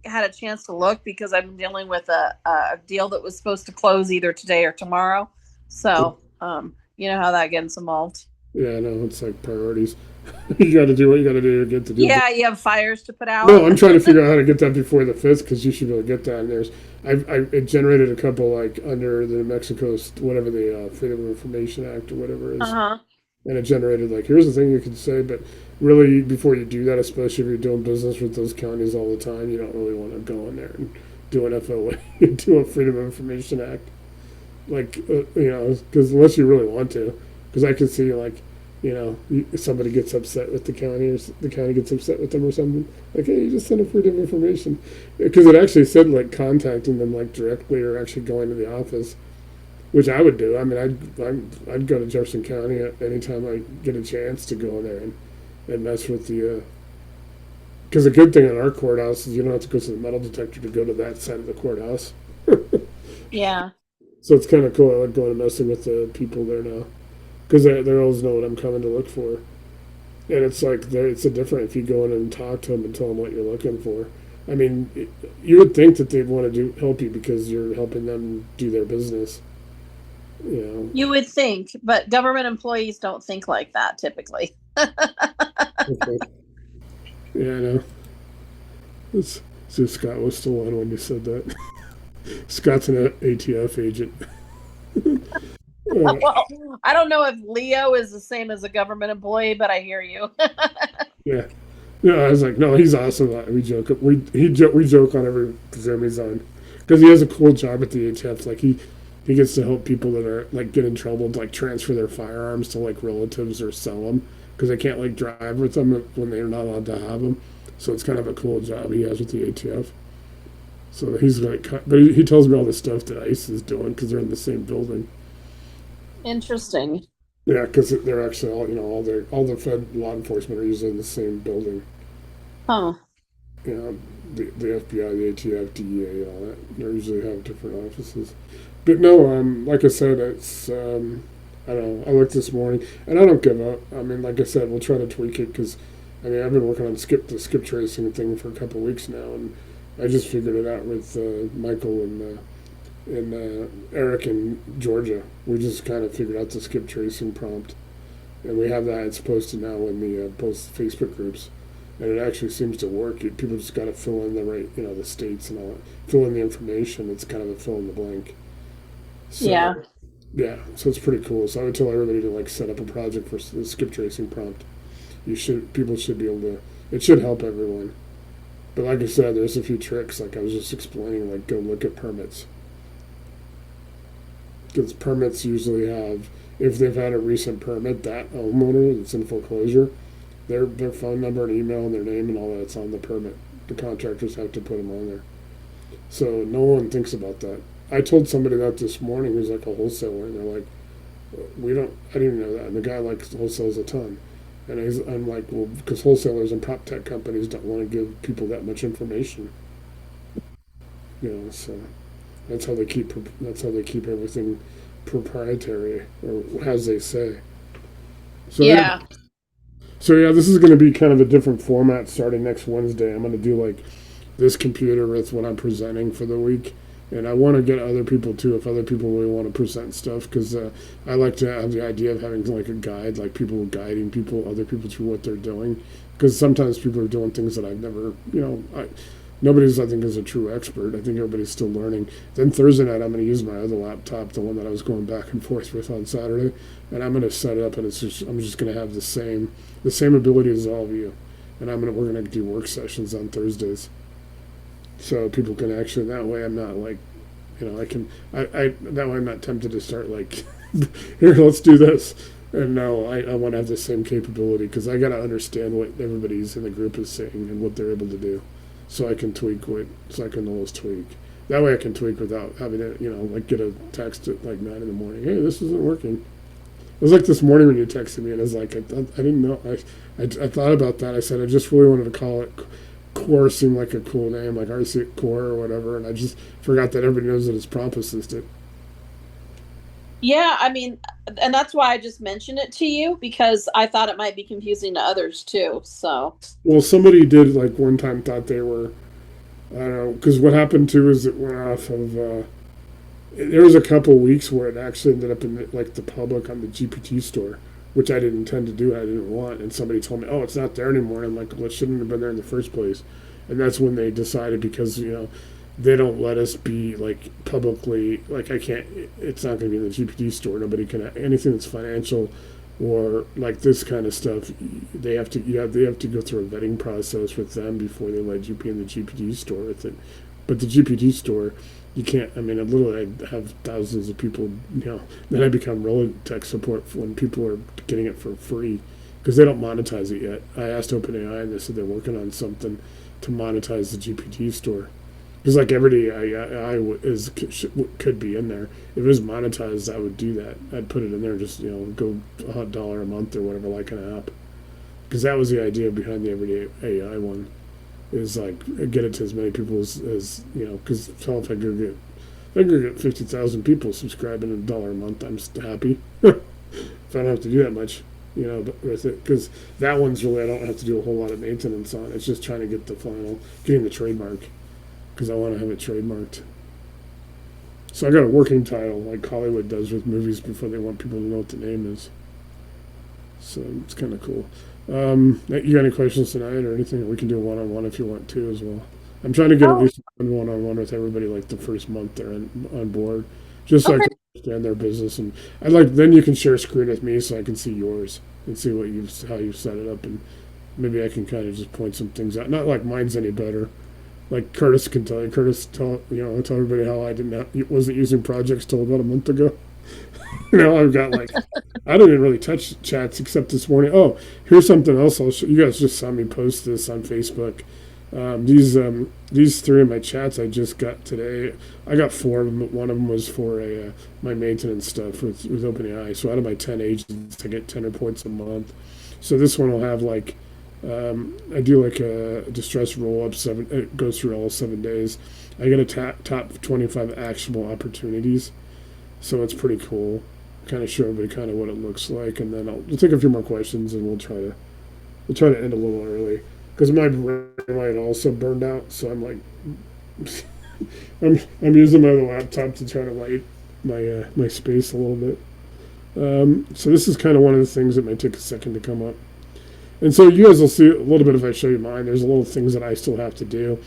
[SPEAKER 5] had a chance to look because I'm dealing with a deal that was supposed to close either today or tomorrow. So, you know how that gets involved.
[SPEAKER 1] Yeah, no, it's like priorities. You got to do what you got to do to get the deal.
[SPEAKER 5] Yeah, you have fires to put out.
[SPEAKER 1] No, I'm trying to figure out how to get that before the 5th, because you should be able to get that. And it generated a couple like under the New Mexico, whatever the Freedom of Information Act or whatever it is. And it generated like, here's the thing you can say, but really before you do that, especially if you're doing business with those counties all the time, you don't really want to go in there and do an FOA, do a Freedom of Information Act, like because unless you really want to, because I can see like, somebody gets upset with the county, or the county gets upset with them or something. Like, hey, you just sent a freedom of information, because it actually said like contacting them like directly or actually going to the office, which I would do. I mean, I'd go to Jefferson County at any time I get a chance to go there and mess with the. Because the good thing in our courthouse is you don't have to go to the metal detector to go to that side of the courthouse.
[SPEAKER 5] Yeah.
[SPEAKER 1] So it's kind of cool. I like going and messing with the people there now, because they always know what I'm coming to look for. And it's like, it's a different if you go in and talk to them and tell them what you're looking for. I mean, you would think that they'd want to help you because you're helping them do their business.
[SPEAKER 5] You would think, but government employees don't think like that typically.
[SPEAKER 1] Okay. Yeah, I know. So Scott was still on when you said that. Scott's an ATF agent.
[SPEAKER 5] Well, I don't know if Leo is the same as a government employee, but I hear you.
[SPEAKER 1] Yeah. Yeah, I was like, no, he's awesome. We joke. We joke on every Zoom he's on because he has a cool job at the ATF. Like he gets to help people that are like get in trouble to like transfer their firearms to like relatives or sell them because they can't like drive with them when they're not allowed to have them. So it's kind of a cool job he has with the ATF. So he's like, but he tells me all the stuff that ICE is doing because they're in the same building.
[SPEAKER 5] Interesting.
[SPEAKER 1] Yeah, because they're actually all the Fed law enforcement are usually in the same building.
[SPEAKER 5] Huh.
[SPEAKER 1] You know, the FBI, the ATF, DEA, all that. They usually have different offices. But no, like I said, it's I don't know. I looked this morning, and I don't give up. I mean, like I said, we'll try to tweak it because I mean I've been working on the skip tracing thing for a couple of weeks now, and I just figured it out with Michael and Eric in Georgia. We just kind of figured out the skip tracing prompt, and we have that. It's posted now in the both Facebook groups, and it actually seems to work. People just got to fill in the right, the states and all that. Fill in the information. It's kind of a fill in the blank. So,
[SPEAKER 5] Yeah.
[SPEAKER 1] yeah. So it's pretty cool. So I would tell everybody to like set up a project for the skip tracing prompt. People should be able to. It should help everyone. But like I said, there's a few tricks. Like I was just explaining. Like go look at permits. Because permits usually have, if they've had a recent permit, that homeowner that's in foreclosure, their phone number and email and their name and all that's on the permit. The contractors have to put them on there. So no one thinks about that. I told somebody that this morning who's like a wholesaler, and they're like, I didn't know that. And the guy like wholesales a ton. And I'm like, well, because wholesalers and prop tech companies don't want to give people that much information. So that's how they keep everything proprietary, or as they say. So
[SPEAKER 5] Yeah.
[SPEAKER 1] So yeah, this is going to be kind of a different format starting next Wednesday. I'm going to do like this computer with what I'm presenting for the week, and I want to get other people too if other people really want to present stuff because I like to have the idea of having like a guide, like people guiding other people through what they're doing, because sometimes people are doing things that I've never, nobody's, I think, is a true expert. I think everybody's still learning. Then Thursday night, I'm going to use my other laptop, the one that I was going back and forth with on Saturday, and I'm going to set it up, and I'm just going to have the same ability as all of you, and we're going to do work sessions on Thursdays, so people can actually. That way, I'm not like, that way I'm not tempted to start like, here, let's do this. And no, I want to have the same capability because I got to understand what everybody's in the group is saying and what they're able to do. So I can so I can always tweak. That way I can tweak without having to, like get a text at like 9 in the morning. Hey, this isn't working. It was like this morning when you texted me, and I was like, I didn't know. I thought about that. I said, I just really wanted to call it Core, seemed like a cool name, like RCIC Core or whatever, and I just forgot that everybody knows that it's Prompt Assistant.
[SPEAKER 5] Yeah, I mean, and that's why I just mentioned it to you because I thought it might be confusing to others too. So,
[SPEAKER 1] well, somebody did like one time thought they were, I don't know, because what happened too is it went off of. There was a couple weeks where it actually ended up in like the public on the GPT store, which I didn't intend to do. I didn't want, and somebody told me, "Oh, it's not there anymore." And I'm like, "Well, it shouldn't have been there in the first place." And that's when they decided because they don't let us be like publicly like I can't. It's not going to be in the GPT store. Nobody can anything that's financial or like this kind of stuff. They have to go through a vetting process with them before they let you be in the GPT store with it. But the GPT store, you can't. I mean, literally, I have thousands of people. Then I become relevant tech support when people are getting it for free because they don't monetize it yet. I asked OpenAI, and they said they're working on something to monetize the GPT store. Because like every AI could be in there. If it was monetized, I would do that. I'd put it in there, just go $1 a month or whatever, like an app. Because that was the idea behind the Everyday AI one. Is like get it to as many people as because if I go get 50,000 people subscribing at $1 a month, I'm just happy. If I don't have to do that much, but with it, because that one's really I don't have to do a whole lot of maintenance on. It's just trying to get getting the trademark, because I want to have it trademarked. So I got a working title like Hollywood does with movies before they want people to know what the name is. So it's kind of cool. You got any questions tonight or anything? We can do a one-on-one if you want to as well. I'm trying to get at
[SPEAKER 5] Oh,
[SPEAKER 1] least one on one with everybody like the first month they're on board, just so I
[SPEAKER 5] okay.
[SPEAKER 1] can understand their business. And I like then you can share screen with me so I can see yours and see how you've set it up, and maybe I can kind of just point some things out. Not like mine's any better. Like Curtis can tell you. Curtis tell everybody how I didn't wasn't using projects till about a month ago. I've got like I don't even really touch chats except this morning. Oh, here's something else. I'll show you guys. Just saw me post this on Facebook. These three of my chats I just got today. I got four of them. But one of them was for my maintenance stuff with OpenAI. So out of my 10 agents, I get 10 reports a month. So this one will have like I do like a distress roll up seven. It goes through all 7 days. I get a top 25 actionable opportunities. So it's pretty cool. Kind of show everybody kind of what it looks like, and then we'll take a few more questions, and we'll try to end a little early because my brain light also burned out. So I'm like, I'm using my other laptop to try to light my space a little bit. So this is kind of one of the things that might take a second to come up. And so you guys will see a little bit if I show you mine. There's a little things that I still have to do.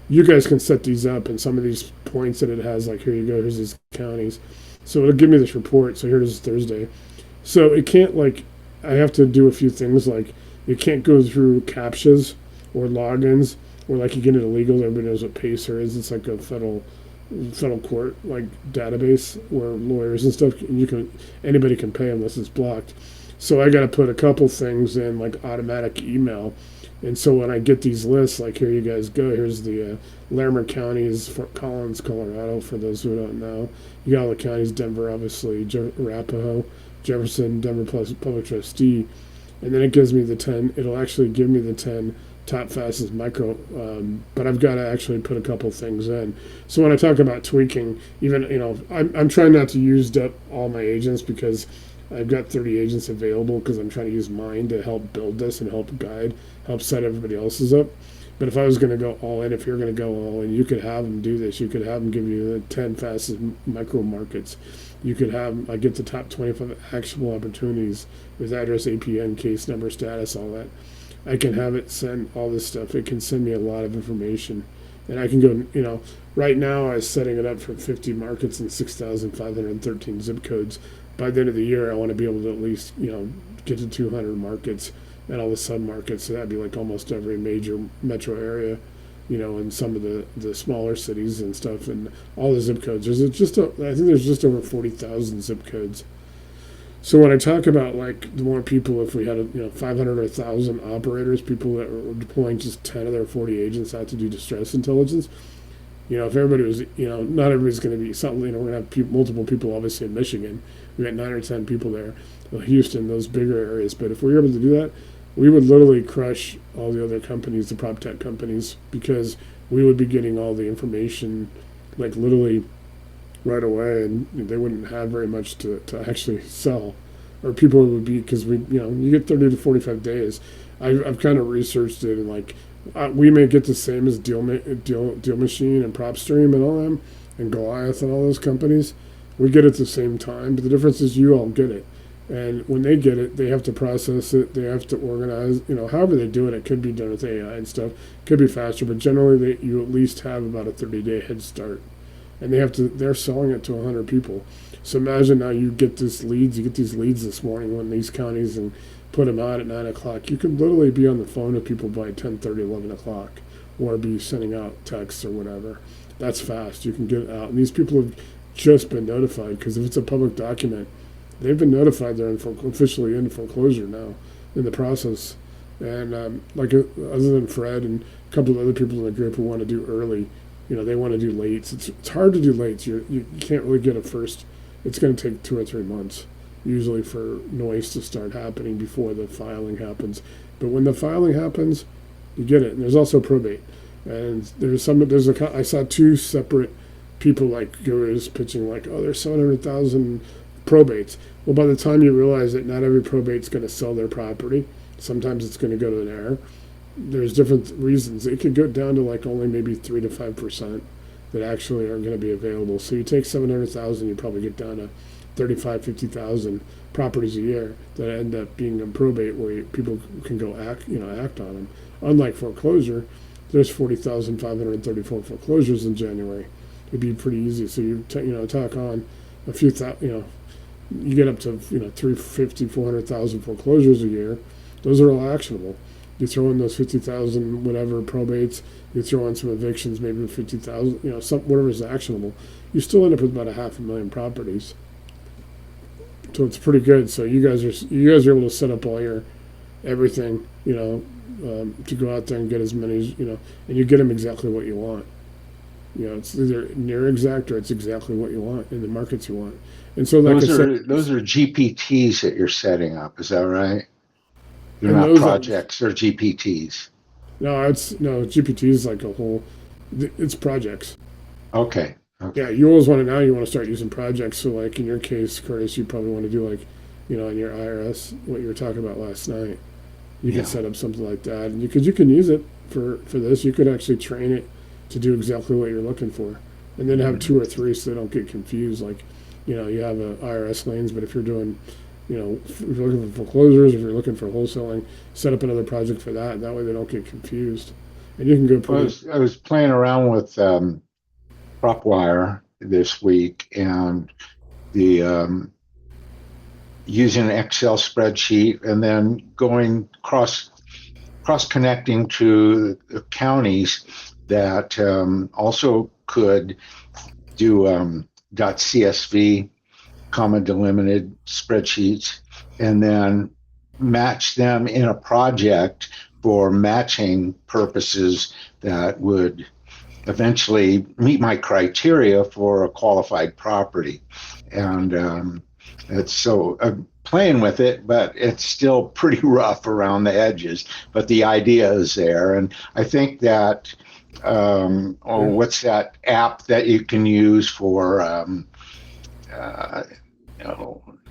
[SPEAKER 1] You guys can set these up, and some of these points that it has, like here you go, here's these counties. So it'll give me this report. So here's Thursday. So it can't like I have to do a few things like it can't go through captchas or logins or like you get into legal. Everybody knows what Pacer is. It's like a federal court like database where lawyers and stuff anybody can pay unless it's blocked. So I got to put a couple things in like automatic email. And so when I get these lists, like here you guys go, here's the Larimer County is Fort Collins, Colorado, for those who don't know. You got all the counties, Denver, obviously, Arapahoe, Jefferson, Denver Public Trustee. And then it gives me it'll actually give me the 10 top fastest micro, but I've got to actually put a couple things in. So when I talk about tweaking, even, I'm trying not to use up all my agents because I've got 30 agents available because I'm trying to use mine to help build this and help guide, help set everybody else's up. But if I was going to go all in, if you're going to go all in, you could have them do this. You could have them give you the 10 fastest micro markets. You could have, I get the top 25 actionable opportunities with address, APN, case number, status, all that. I can have it send all this stuff. It can send me a lot of information. And I can go, right now I was setting it up for 50 markets and 6,513 zip codes. By the end of the year, I want to be able to at least, get to 200 markets and all the sub-markets. So that'd be like almost every major metro area, and some of the smaller cities and stuff, and all the zip codes. I think there's just over 40,000 zip codes. So when I talk about like the more people, if we had 500 or 1,000 operators, people that were deploying just 10 of their 40 agents out to do distress intelligence, if everybody was, not everybody's going to be something. We're going to have multiple people, obviously in Michigan. We got 9 or 10 people there, Houston, those bigger areas. But if we were able to do that, we would literally crush all the other companies, the prop tech companies, because we would be getting all the information, like literally right away, and they wouldn't have very much to actually sell, or people would be because you get 30 to 45 days. I've kind of researched it, and like we may get the same as Deal Machine and PropStream and all them, and Goliath and all those companies. We get it at the same time, but the difference is you all get it. And when they get it, they have to process it. They have to organize, however they do it. It could be done with AI and stuff. It could be faster, but generally you at least have about a 30-day head start. And they're selling it to 100 people. So imagine now you get these leads this morning when these counties and put them out at 9 o'clock. You could literally be on the phone with people by 10:30, 11 o'clock, or be sending out texts or whatever. That's fast. You can get it out. And these people have just been notified, because if it's a public document, they've been notified they're officially in foreclosure now in the process. And other than Fred and a couple of other people in the group who want to do early, they want to do late. It's hard to do late. You can't really get a first. It's going to take 2 or 3 months usually for noise to start happening before the filing happens. But when the filing happens, you get it. And there's also probate. And I saw 2 separate people like gurus pitching like, oh, there's 700,000 probates. Well, by the time you realize that not every probate's going to sell their property, sometimes it's going to go to an heir. There's different reasons. It could go down to like only maybe 3 to 5% that actually are going to be available. So you take 700,000, you probably get down to 35, 50,000 properties a year that end up being in probate where people can go act on them. Unlike foreclosure, there's 40,534 foreclosures in January. It'd be pretty easy. So you tack on a few you get up to 350, 400,000 foreclosures a year. Those are all actionable. You throw in those 50,000 whatever probates. You throw in some evictions, maybe 50,000. Whatever is actionable. You still end up with about 500,000 properties. So it's pretty good. So you guys are able to set up all your everything, to go out there and get as many as and you get them exactly what you want. It's either near exact or it's exactly what you want in the markets you want. And so, like
[SPEAKER 2] those are GPTs that you're setting up. Is that right? They're not projects. They're GPTs.
[SPEAKER 1] No, GPT is like a whole. It's projects.
[SPEAKER 2] Okay.
[SPEAKER 1] Yeah, you always want to now. You want to start using projects. So, like in your case, Curtis, you probably want to do like, in your IRS, what you were talking about last night. You can set up something like that, and you can use it for this. You could actually train it to do exactly what you're looking for, and then have 2 or 3 so they don't get confused. Like, you have a IRS lanes, but if you're doing, if you're looking for foreclosures, if you're looking for wholesaling, set up another project for that. That way they don't get confused, and you can go.
[SPEAKER 2] I was playing around with PropWire this week, and the using an Excel spreadsheet, and then going cross connecting to the counties that also could do .csv, comma delimited spreadsheets, and then match them in a project for matching purposes that would eventually meet my criteria for a qualified property. And it's so I'm playing with it, but it's still pretty rough around the edges. But the idea is there, and I think that what's that app that you can use for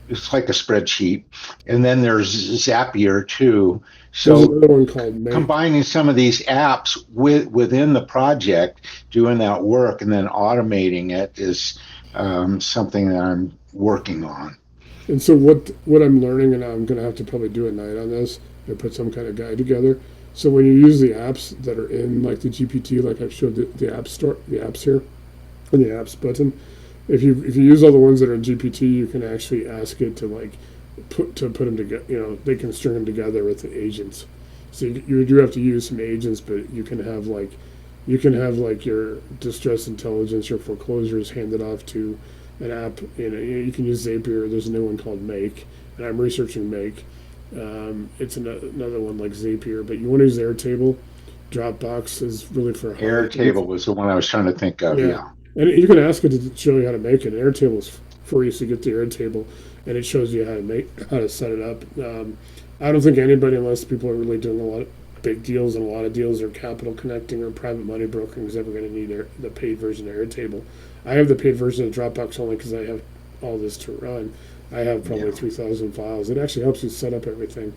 [SPEAKER 2] it's like a spreadsheet, and then there's Zapier too. So
[SPEAKER 1] there's another one called Make.
[SPEAKER 2] Combining some of these apps within the project, doing that work, and then automating it is something that I'm working on.
[SPEAKER 1] And so what I'm learning, and I'm going to have to probably do a night on this, and put some kind of guide together. So when you use the apps that are in like the GPT, like I showed the app store, the apps here, and the apps button, if you use all the ones that are in GPT, you can actually ask it to like put them together. They can string them together with the agents. So you do have to use some agents, but you can have like your distress intelligence, your foreclosures handed off to an app. You can use Zapier. There's a new one called Make, and I'm researching Make. It's another one like Zapier, but you want to use Airtable. Dropbox is really for
[SPEAKER 2] Airtable was the one I was trying to think of. Yeah.
[SPEAKER 1] And you can ask it to show you how to make it. Airtable is free, so you get the Airtable, and it shows you how to set it up. I don't think anybody, unless people are really doing a lot of big deals and a lot of deals, or capital connecting or private money brokering, is ever going to need the paid version of Airtable. I have the paid version of Dropbox only because I have all this to run. I have probably 3,000 files. It actually helps you set up everything.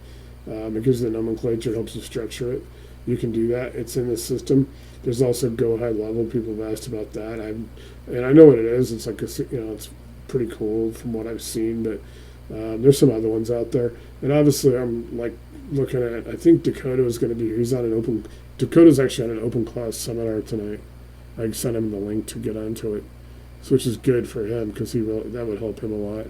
[SPEAKER 1] It gives you the nomenclature, helps you structure it. You can do that. It's in the system. There's also Go High Level. People have asked about that. And I know what it is. It's like it's pretty cool from what I've seen. But there's some other ones out there. And obviously, I'm like looking at. I think Dakota is going to be. He's on an open. Dakota's actually on an open class seminar tonight. I sent him the link to get onto it, which is good for him because that would help him a lot.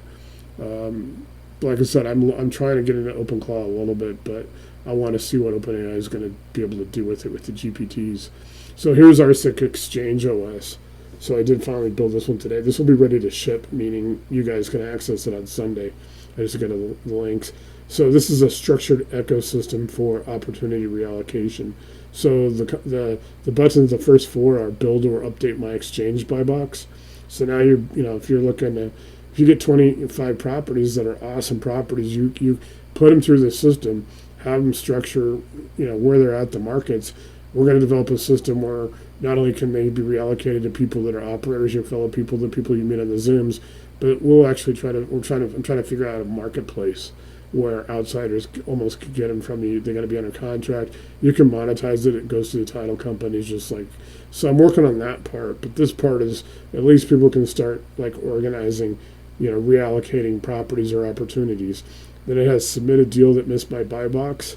[SPEAKER 1] Like I said, I'm trying to get into OpenClaw a little bit, but I want to see what OpenAI is going to be able to do with it with the GPTs. So here's RCIC Exchange OS. So I did finally build this one today. This will be ready to ship, meaning you guys can access it on Sunday. I just got the links. So this is a structured ecosystem for opportunity reallocation. So the buttons, the first 4 are build or update my exchange buy box. So now if you're looking to, if you get 25 properties that are awesome properties, you put them through the system, have them structure, where they're at the markets. We're going to develop a system where not only can they be reallocated to people that are operators, your fellow people, the people you meet on the Zooms, but we'll actually I'm trying to figure out a marketplace where outsiders almost could get them from you. They got to be under contract. You can monetize it. It goes to the title companies, just like. So I'm working on that part, but this part is at least people can start like organizing, reallocating properties or opportunities. Then it has submit a deal that missed my buy box.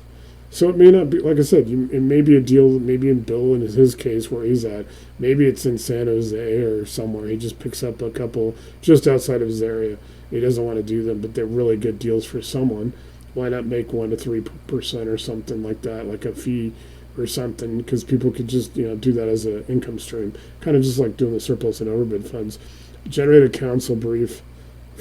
[SPEAKER 1] So it may not be, like I said, it may be a deal, maybe in Bill in his case where he's at. Maybe it's in San Jose or somewhere. He just picks up a couple just outside of his area. He doesn't want to do them, but they're really good deals for someone. Why not make 1 to 3% or something like that, like a fee or something? Because people could just do that as an income stream, kind of just like doing the surplus and overbid funds. Generate a council brief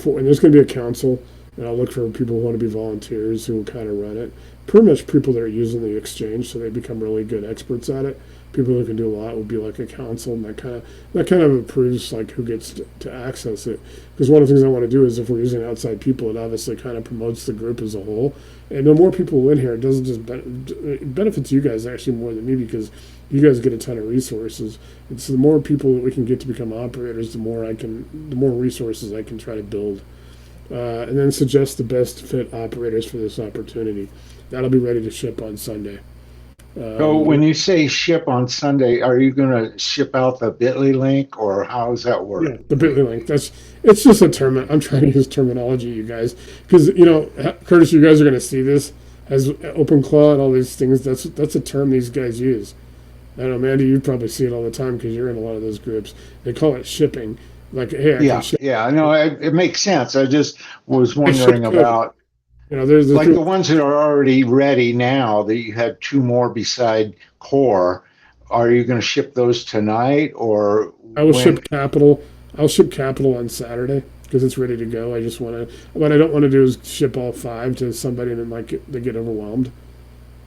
[SPEAKER 1] and there's going to be a council, and I'll look for people who want to be volunteers who will kind of run it. Pretty much people that are using the exchange, so they become really good experts at it. People who can do a lot would be like a council, and that kind of approves like who gets to access it. Because one of the things I want to do is if we're using outside people, it obviously kind of promotes the group as a whole. And the more people in here, it doesn't just it benefits you guys actually more than me, because you guys get a ton of resources. It's the more people that we can get to become operators, the more resources I can try to build. And then suggest the best fit operators for this opportunity. That'll be ready to ship on Sunday.
[SPEAKER 2] So when you say ship on Sunday, are you going to ship out the Bitly link, or how does that work?
[SPEAKER 1] Yeah, the Bitly link. It's just a term. I'm trying to use terminology, you guys, because Curtis, you guys are going to see this as OpenClaw and all these things. That's a term these guys use. I don't know, Mandy, you probably see it all the time because you're in a lot of those groups. They call it shipping. Like, hey,
[SPEAKER 2] I know it makes sense. I just was wondering about
[SPEAKER 1] there's
[SPEAKER 2] like the ones that are already ready now that you had 2 more beside core. Are you going to ship those tonight, or
[SPEAKER 1] I will ship Capital? I'll ship Capital on Saturday because it's ready to go. I just want to. What I don't want to do is ship all 5 to somebody and then they get overwhelmed.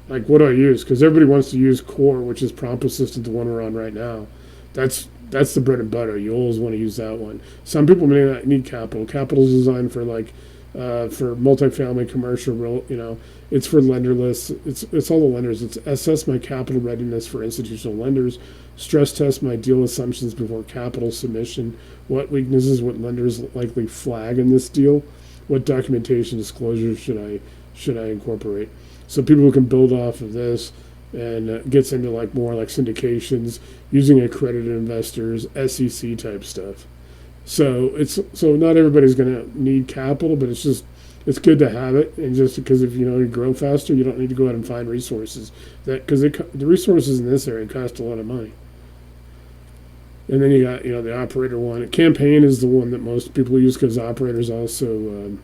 [SPEAKER 1] Like, what do I use? Because everybody wants to use core, which is Prompt Assistant, the one we're on right now. That's the bread and butter. You always want to use that one. Some people may not need Capital. Capital's designed for for multifamily, commercial, real. It's for lender lists. It's all the lenders. It's assess my capital readiness for institutional lenders, stress test my deal assumptions before capital submission. What weaknesses would lenders likely flag in this deal? What documentation disclosures should I incorporate? So people who can build off of this and gets into more like syndications, using accredited investors, SEC type stuff. So not everybody's going to need capital, but it's good to have it. And just because if you grow faster, you don't need to go out and find resources because the resources in this area cost a lot of money. And then you got the operator one. Campaign is the one that most people use because operators also.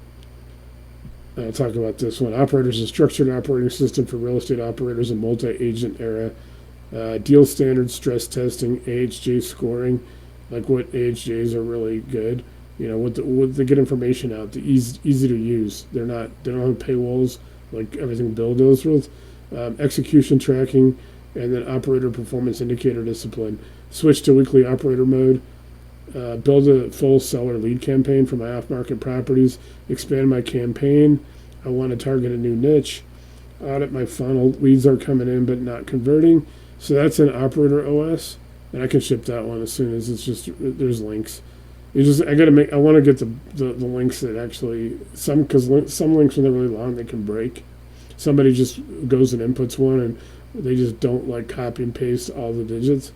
[SPEAKER 1] I'll talk about this one. Operators is a structured operating system for real estate operators in multi-agent era. Deal standards, stress testing, AHJ scoring. Like what AHJs are really good. What they get information out. The easy to use. They don't have paywalls like everything Bill deals with. Execution tracking, and then operator performance indicator discipline. Switch to weekly operator mode. Build a full seller lead campaign for my off-market properties. Expand my campaign. I want to target a new niche. Audit my funnel. Leads are coming in but not converting. So that's an operator OS, and I can ship that one as soon as there's links. I want to get the links that actually because some links when they're really long they can break. Somebody just goes and inputs one and they just don't copy and paste all the digits.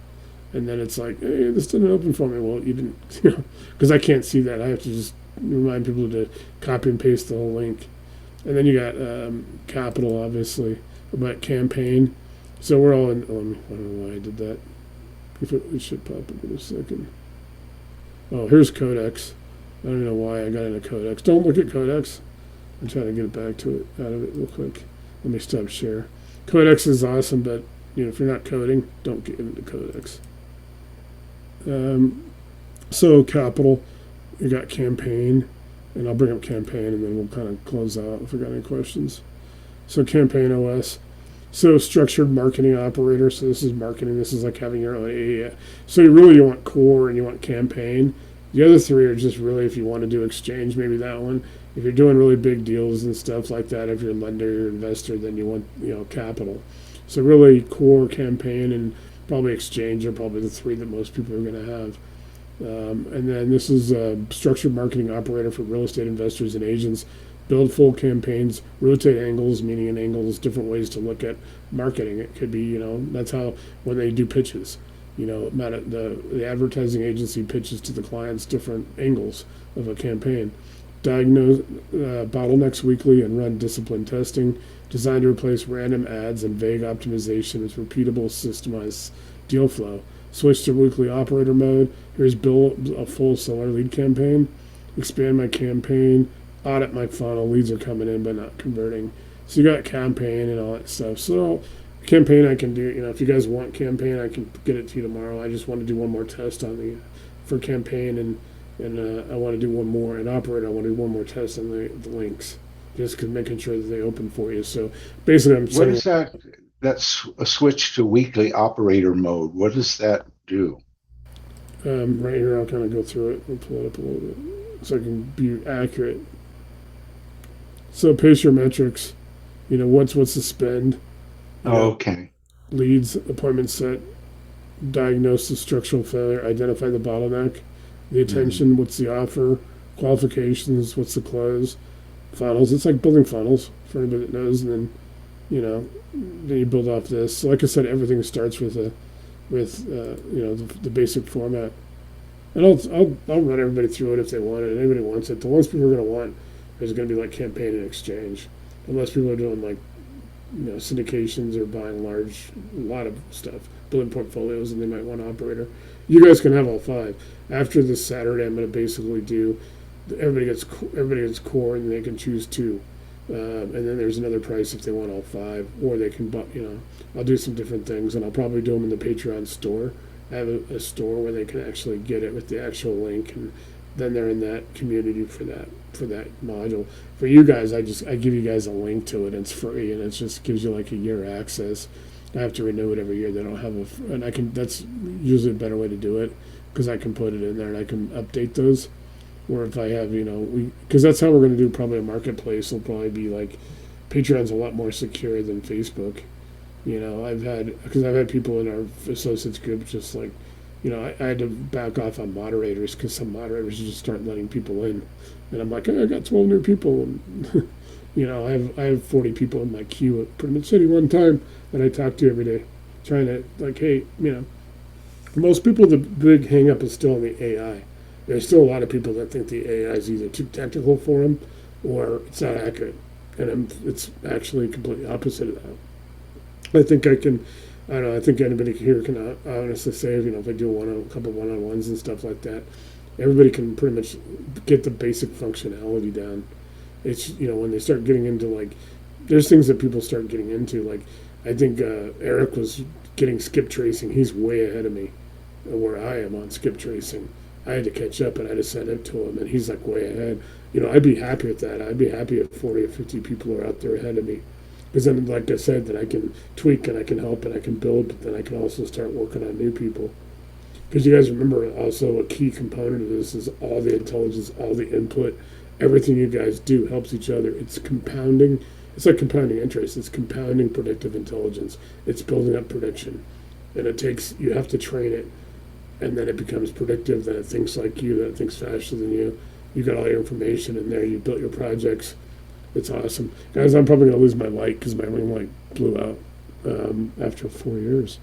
[SPEAKER 1] And then it's like, hey, this didn't open for me. Well, you didn't, because I can't see that. I have to just remind people to copy and paste the whole link. And then you got Capital, obviously, but campaign. So we're all in. I don't know why I did that. It should pop up in a second. Oh, here's Codex. I don't know why I got into Codex. Don't look at Codex. I'm trying to get it back to it out of it real quick. Let me stop share. Codex is awesome, but if you're not coding, don't get into Codex. So Capital, you got campaign, and I'll bring up campaign, and then we'll kind of close out if we got any questions. So campaign OS. So structured marketing operator. So this is marketing. This is like having your own AE. So you want core and you want campaign. The other 3 are just really if you want to do exchange, maybe that one. If you're doing really big deals and stuff like that, if you're a lender or investor, then you want capital. So really core, campaign, and probably exchange are probably the 3 that most people are going to have. And then this is a structured marketing operator for real estate investors and agents. Build full campaigns, rotate angles, meaning an angle is different ways to look at marketing. It could be, that's how when they do pitches, the advertising agency pitches to the clients different angles of a campaign. diagnose bottlenecks weekly and run disciplined testing, designed to replace random ads and vague optimization with repeatable, systemized deal flow. Switch to weekly operator mode. Here's build a full seller lead campaign. Expand my campaign. Audit my funnel. Leads are coming in but not converting. So you got campaign and all that stuff. So campaign I can do. If you guys want campaign, I can get it to you tomorrow. I just want to do one more test for campaign and I want to do one more. And operator, I want to do one more test on the links, just making sure that they open for you. So basically, I'm
[SPEAKER 2] What is that? That's a switch to weekly operator mode. What does that do?
[SPEAKER 1] Right here, I'll kind of go through it and pull it up a little bit so I can be accurate. So pace your metrics. What's the spend?
[SPEAKER 2] Okay.
[SPEAKER 1] Leads, appointment set, diagnose the structural failure, identify the bottleneck, the attention, what's the offer, qualifications, what's the close, funnels. It's like building funnels for anybody that knows, and then then you build off this. So like I said, everything starts with the basic format. And I'll run everybody through it if they want it. Anybody wants it. The ones people are going to want is going to be like campaign and exchange, unless people are doing like syndications or buying a lot of stuff, building portfolios, and they might want an operator. You guys can have all 5. After this Saturday, I'm going to basically do everybody gets core, and they can choose 2. And then there's another price if they want all 5, or they can buy. I'll do some different things, and I'll probably do them in the Patreon store. I have a store where they can actually get it with the actual link, and then they're in that community for that module. For you guys, I give you guys a link to it. And it's free, and it just gives you like a year access. I have to renew it every year. They don't have and I can. That's usually a better way to do it because I can put it in there and I can update those. Or if I have, because that's how we're going to do probably a marketplace. Will probably be like Patreon's a lot more secure than Facebook. I've had people in our associates group just like, I had to back off on moderators because some moderators just start letting people in, and I'm like, hey, I got 12 new people, and I have 40 people in my queue at pretty much any one time that I talk to every day, trying to like, hey, most people the big hang up is still on the AI. There's still a lot of people that think the AI is either too technical for them or it's not accurate, and it's actually completely opposite of that. I think I can. I don't know. I think anybody here can honestly say, if I do a couple one-on-ones and stuff like that, everybody can pretty much get the basic functionality down. It's when they start getting into like, there's things that people start getting into. Like, I think Eric was getting skip tracing. He's way ahead of me, where I am on skip tracing. I had to catch up, and I just sent it to him, and he's like way ahead. I'd be happy with that. I'd be happy if 40 or 50 people are out there ahead of me. Because then, like I said, that I can tweak and I can help and I can build, but then I can also start working on new people. Because you guys remember also a key component of this is all the intelligence, all the input, everything you guys do helps each other. It's compounding. It's like compounding interest. It's compounding predictive intelligence. It's building up prediction. And you have to train it, and then it becomes predictive, then it thinks like you, then it thinks faster than you. You got all your information in there, you built your projects. It's awesome. Guys, I'm probably going to lose my light because my ring light blew out after 4 years.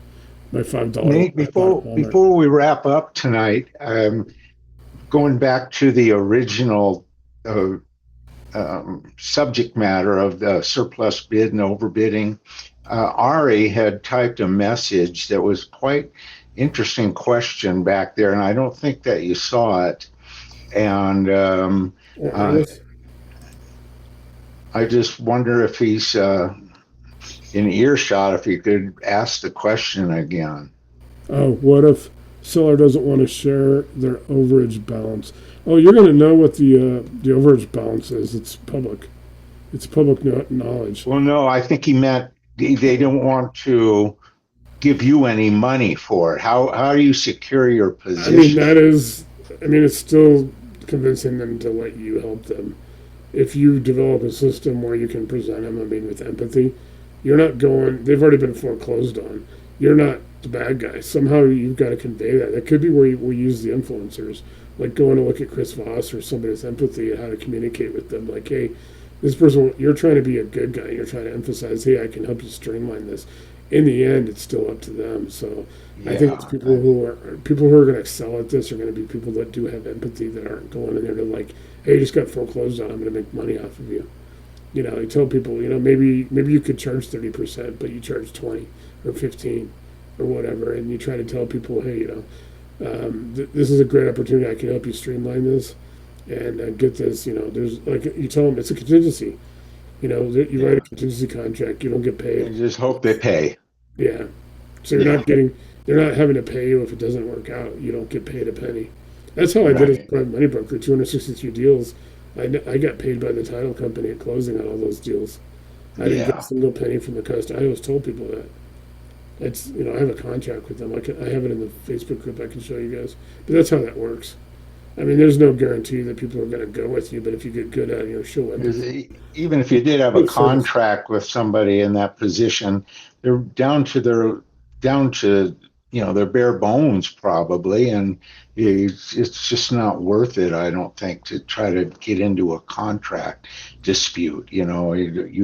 [SPEAKER 1] My $5.
[SPEAKER 2] Nate, before we wrap up tonight, going back to the original subject matter of the surplus bid and overbidding, Ari had typed a message that was quite interesting question back there, and I don't think that you saw it. And I just wonder if he's in earshot, if he could ask the question again.
[SPEAKER 1] Oh, what if seller doesn't want to share their overage balance? Oh, you're going to know what the overage balance is. It's public. It's public knowledge.
[SPEAKER 2] Well, no, I think he meant they don't want to give you any money for it. How do you secure your position?
[SPEAKER 1] It's still convincing them to let you help them. If you develop a system where you can present them, with empathy, you're not going, they've already been foreclosed on. You're not the bad guy. Somehow you've got to convey that. That could be where we use the influencers, like going to look at Chris Voss or somebody's empathy and how to communicate with them. Like, hey, this person, you're trying to be a good guy. You're trying to emphasize, hey, I can help you streamline this. In the end, it's still up to them. So I think it's people who are going to excel at this are going to be people that do have empathy, that aren't going in there to like hey, you just got foreclosed on, I'm going to make money off of you. You know, you tell people, you know, maybe you could charge 30%, but you charge 20 or 15 or whatever, and you try to tell people, hey, you know, this is a great opportunity. I can help you streamline this and get this. You know, there's like you tell them it's a contingency. You know, you write a contingency contract, you don't get
[SPEAKER 2] I
[SPEAKER 1] paid.
[SPEAKER 2] just hope they pay.
[SPEAKER 1] Yeah, so you're
[SPEAKER 2] Yeah.
[SPEAKER 1] not getting, they're not having to pay you if it doesn't work out. You don't get paid a penny. That's how I did it as a
[SPEAKER 2] Right.
[SPEAKER 1] private money broker. 262 deals. I got paid by the title company at closing on all those deals. I didn't get
[SPEAKER 2] Yeah.
[SPEAKER 1] a single penny from the customer. I always told people that. It's, you know, I have a contract with them. I have it in the Facebook group. I can show you guys. But that's how that works. I mean, there's no guarantee that people are going to go with you, but if you get good at it, you'll show
[SPEAKER 2] Because
[SPEAKER 1] it.
[SPEAKER 2] even if you did have a
[SPEAKER 1] Good service.
[SPEAKER 2] contract with somebody in that position, they're down to their bare bones probably, and it's just not worth it. I don't think to try to get into a contract dispute. You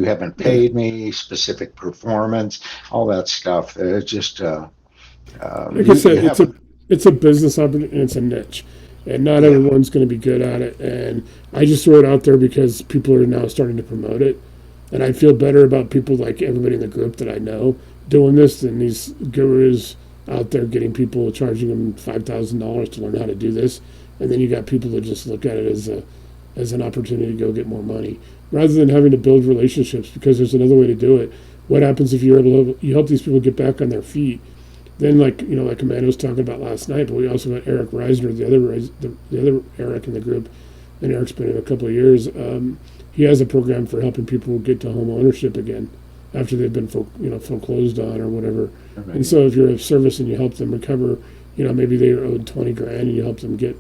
[SPEAKER 2] haven't
[SPEAKER 1] Yeah.
[SPEAKER 2] paid me, specific performance, all that stuff. It's just
[SPEAKER 1] Like I
[SPEAKER 2] you
[SPEAKER 1] said,
[SPEAKER 2] have
[SPEAKER 1] it's a business opportunity and it's a niche, and not
[SPEAKER 2] yeah
[SPEAKER 1] everyone's going to be good at it. And I just throw it out there because people are now starting to promote it, and I feel better about people like everybody in the group that I know doing this than these gurus out there getting people charging them $5,000 to learn how to do this, and then you got people that just look at it as an opportunity to go get more money rather than having to build relationships because there's another way to do it. What happens if you're able to you help these people get back on their feet? Then, like Amanda was talking about last night, but we also got Eric Reisner, the other Eric in the group, and Eric's been in a couple of years. He has a program for helping people get to home ownership again after they've been foreclosed on or whatever. And so, if you're of service and you help them recover, maybe they were owed 20 grand and you help them get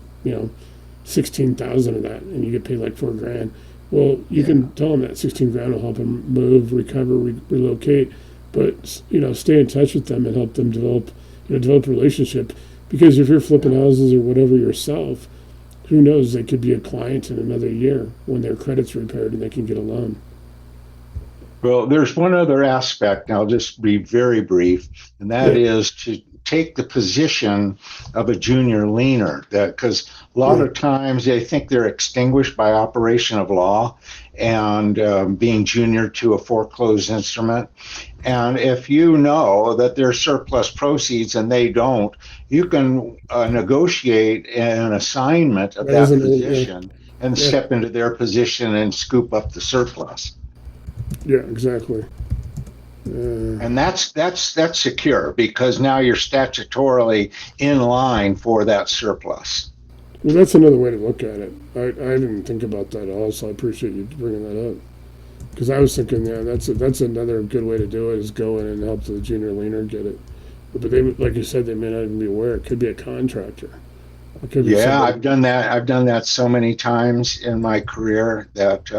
[SPEAKER 1] 16,000 of that, and you get paid like 4 grand. Well, you can tell them that 16 grand will help them move, recover, relocate, but stay in touch with them and help them develop a relationship. Because if you're flipping houses or whatever yourself, who knows? They could be a client in another year when their credit's repaired and they can get a loan.
[SPEAKER 2] Well, there's one other aspect, and I'll just be very brief, and that
[SPEAKER 1] Yeah,
[SPEAKER 2] is to take the position of a junior leaner. That because a lot
[SPEAKER 1] yeah,
[SPEAKER 2] of times they think they're extinguished by operation of law and being junior to a foreclosed instrument. And if you know that there's surplus proceeds and they don't, you can negotiate an assignment of
[SPEAKER 1] that is
[SPEAKER 2] that
[SPEAKER 1] an old, yeah,
[SPEAKER 2] position and
[SPEAKER 1] yeah,
[SPEAKER 2] step into their position and scoop up the surplus.
[SPEAKER 1] yeah, exactly.
[SPEAKER 2] And that's secure because now you're statutorily in line for that surplus.
[SPEAKER 1] Well, that's another way to look at it. I didn't think about that at all, so I appreciate you bringing that up. Because I was thinking, yeah, that's another good way to do it is go in and help the junior leaner get it. But they, like you said, they may not even be aware. It could be a contractor. It could be
[SPEAKER 2] Yeah,
[SPEAKER 1] somebody.
[SPEAKER 2] I've done that. I've done that so many times in my career that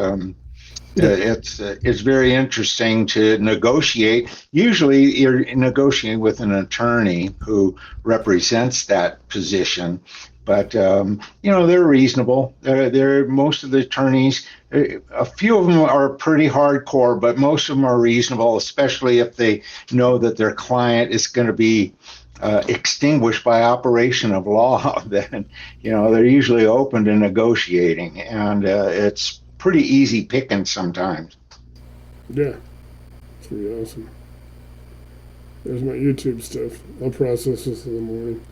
[SPEAKER 1] Yeah,
[SPEAKER 2] it's very interesting to negotiate. Usually, you're negotiating with an attorney who represents that position, but they're reasonable. They're most of the attorneys. A few of them are pretty hardcore, but most of them are reasonable, especially if they know that their client is going to be extinguished by operation of law. Then they're usually open to negotiating, and it's pretty easy picking sometimes.
[SPEAKER 1] yeah, it's pretty awesome. There's my YouTube stuff. I'll process this in the morning.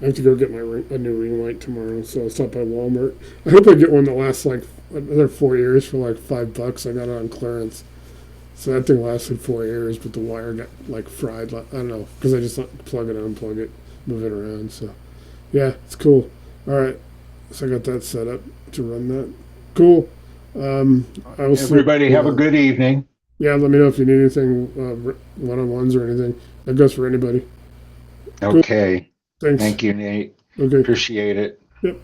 [SPEAKER 1] I have to go get a new ring light tomorrow, so I'll stop by Walmart. I hope I get one that lasts like another 4 years for like $5. I got it on clearance, so that thing lasted 4 years, but the wire got like fried. I don't know because I just plug it, unplug it, move it around. So yeah, it's cool. All right, so I got that set up to run that. Cool. I will see.
[SPEAKER 2] Everybody have a good evening.
[SPEAKER 1] Yeah, let me know if you need anything, one-on-ones or anything. That goes for anybody. Cool.
[SPEAKER 2] Okay.
[SPEAKER 1] Thanks.
[SPEAKER 2] Thank you, Nate.
[SPEAKER 1] Okay.
[SPEAKER 2] Appreciate it.
[SPEAKER 1] Yep.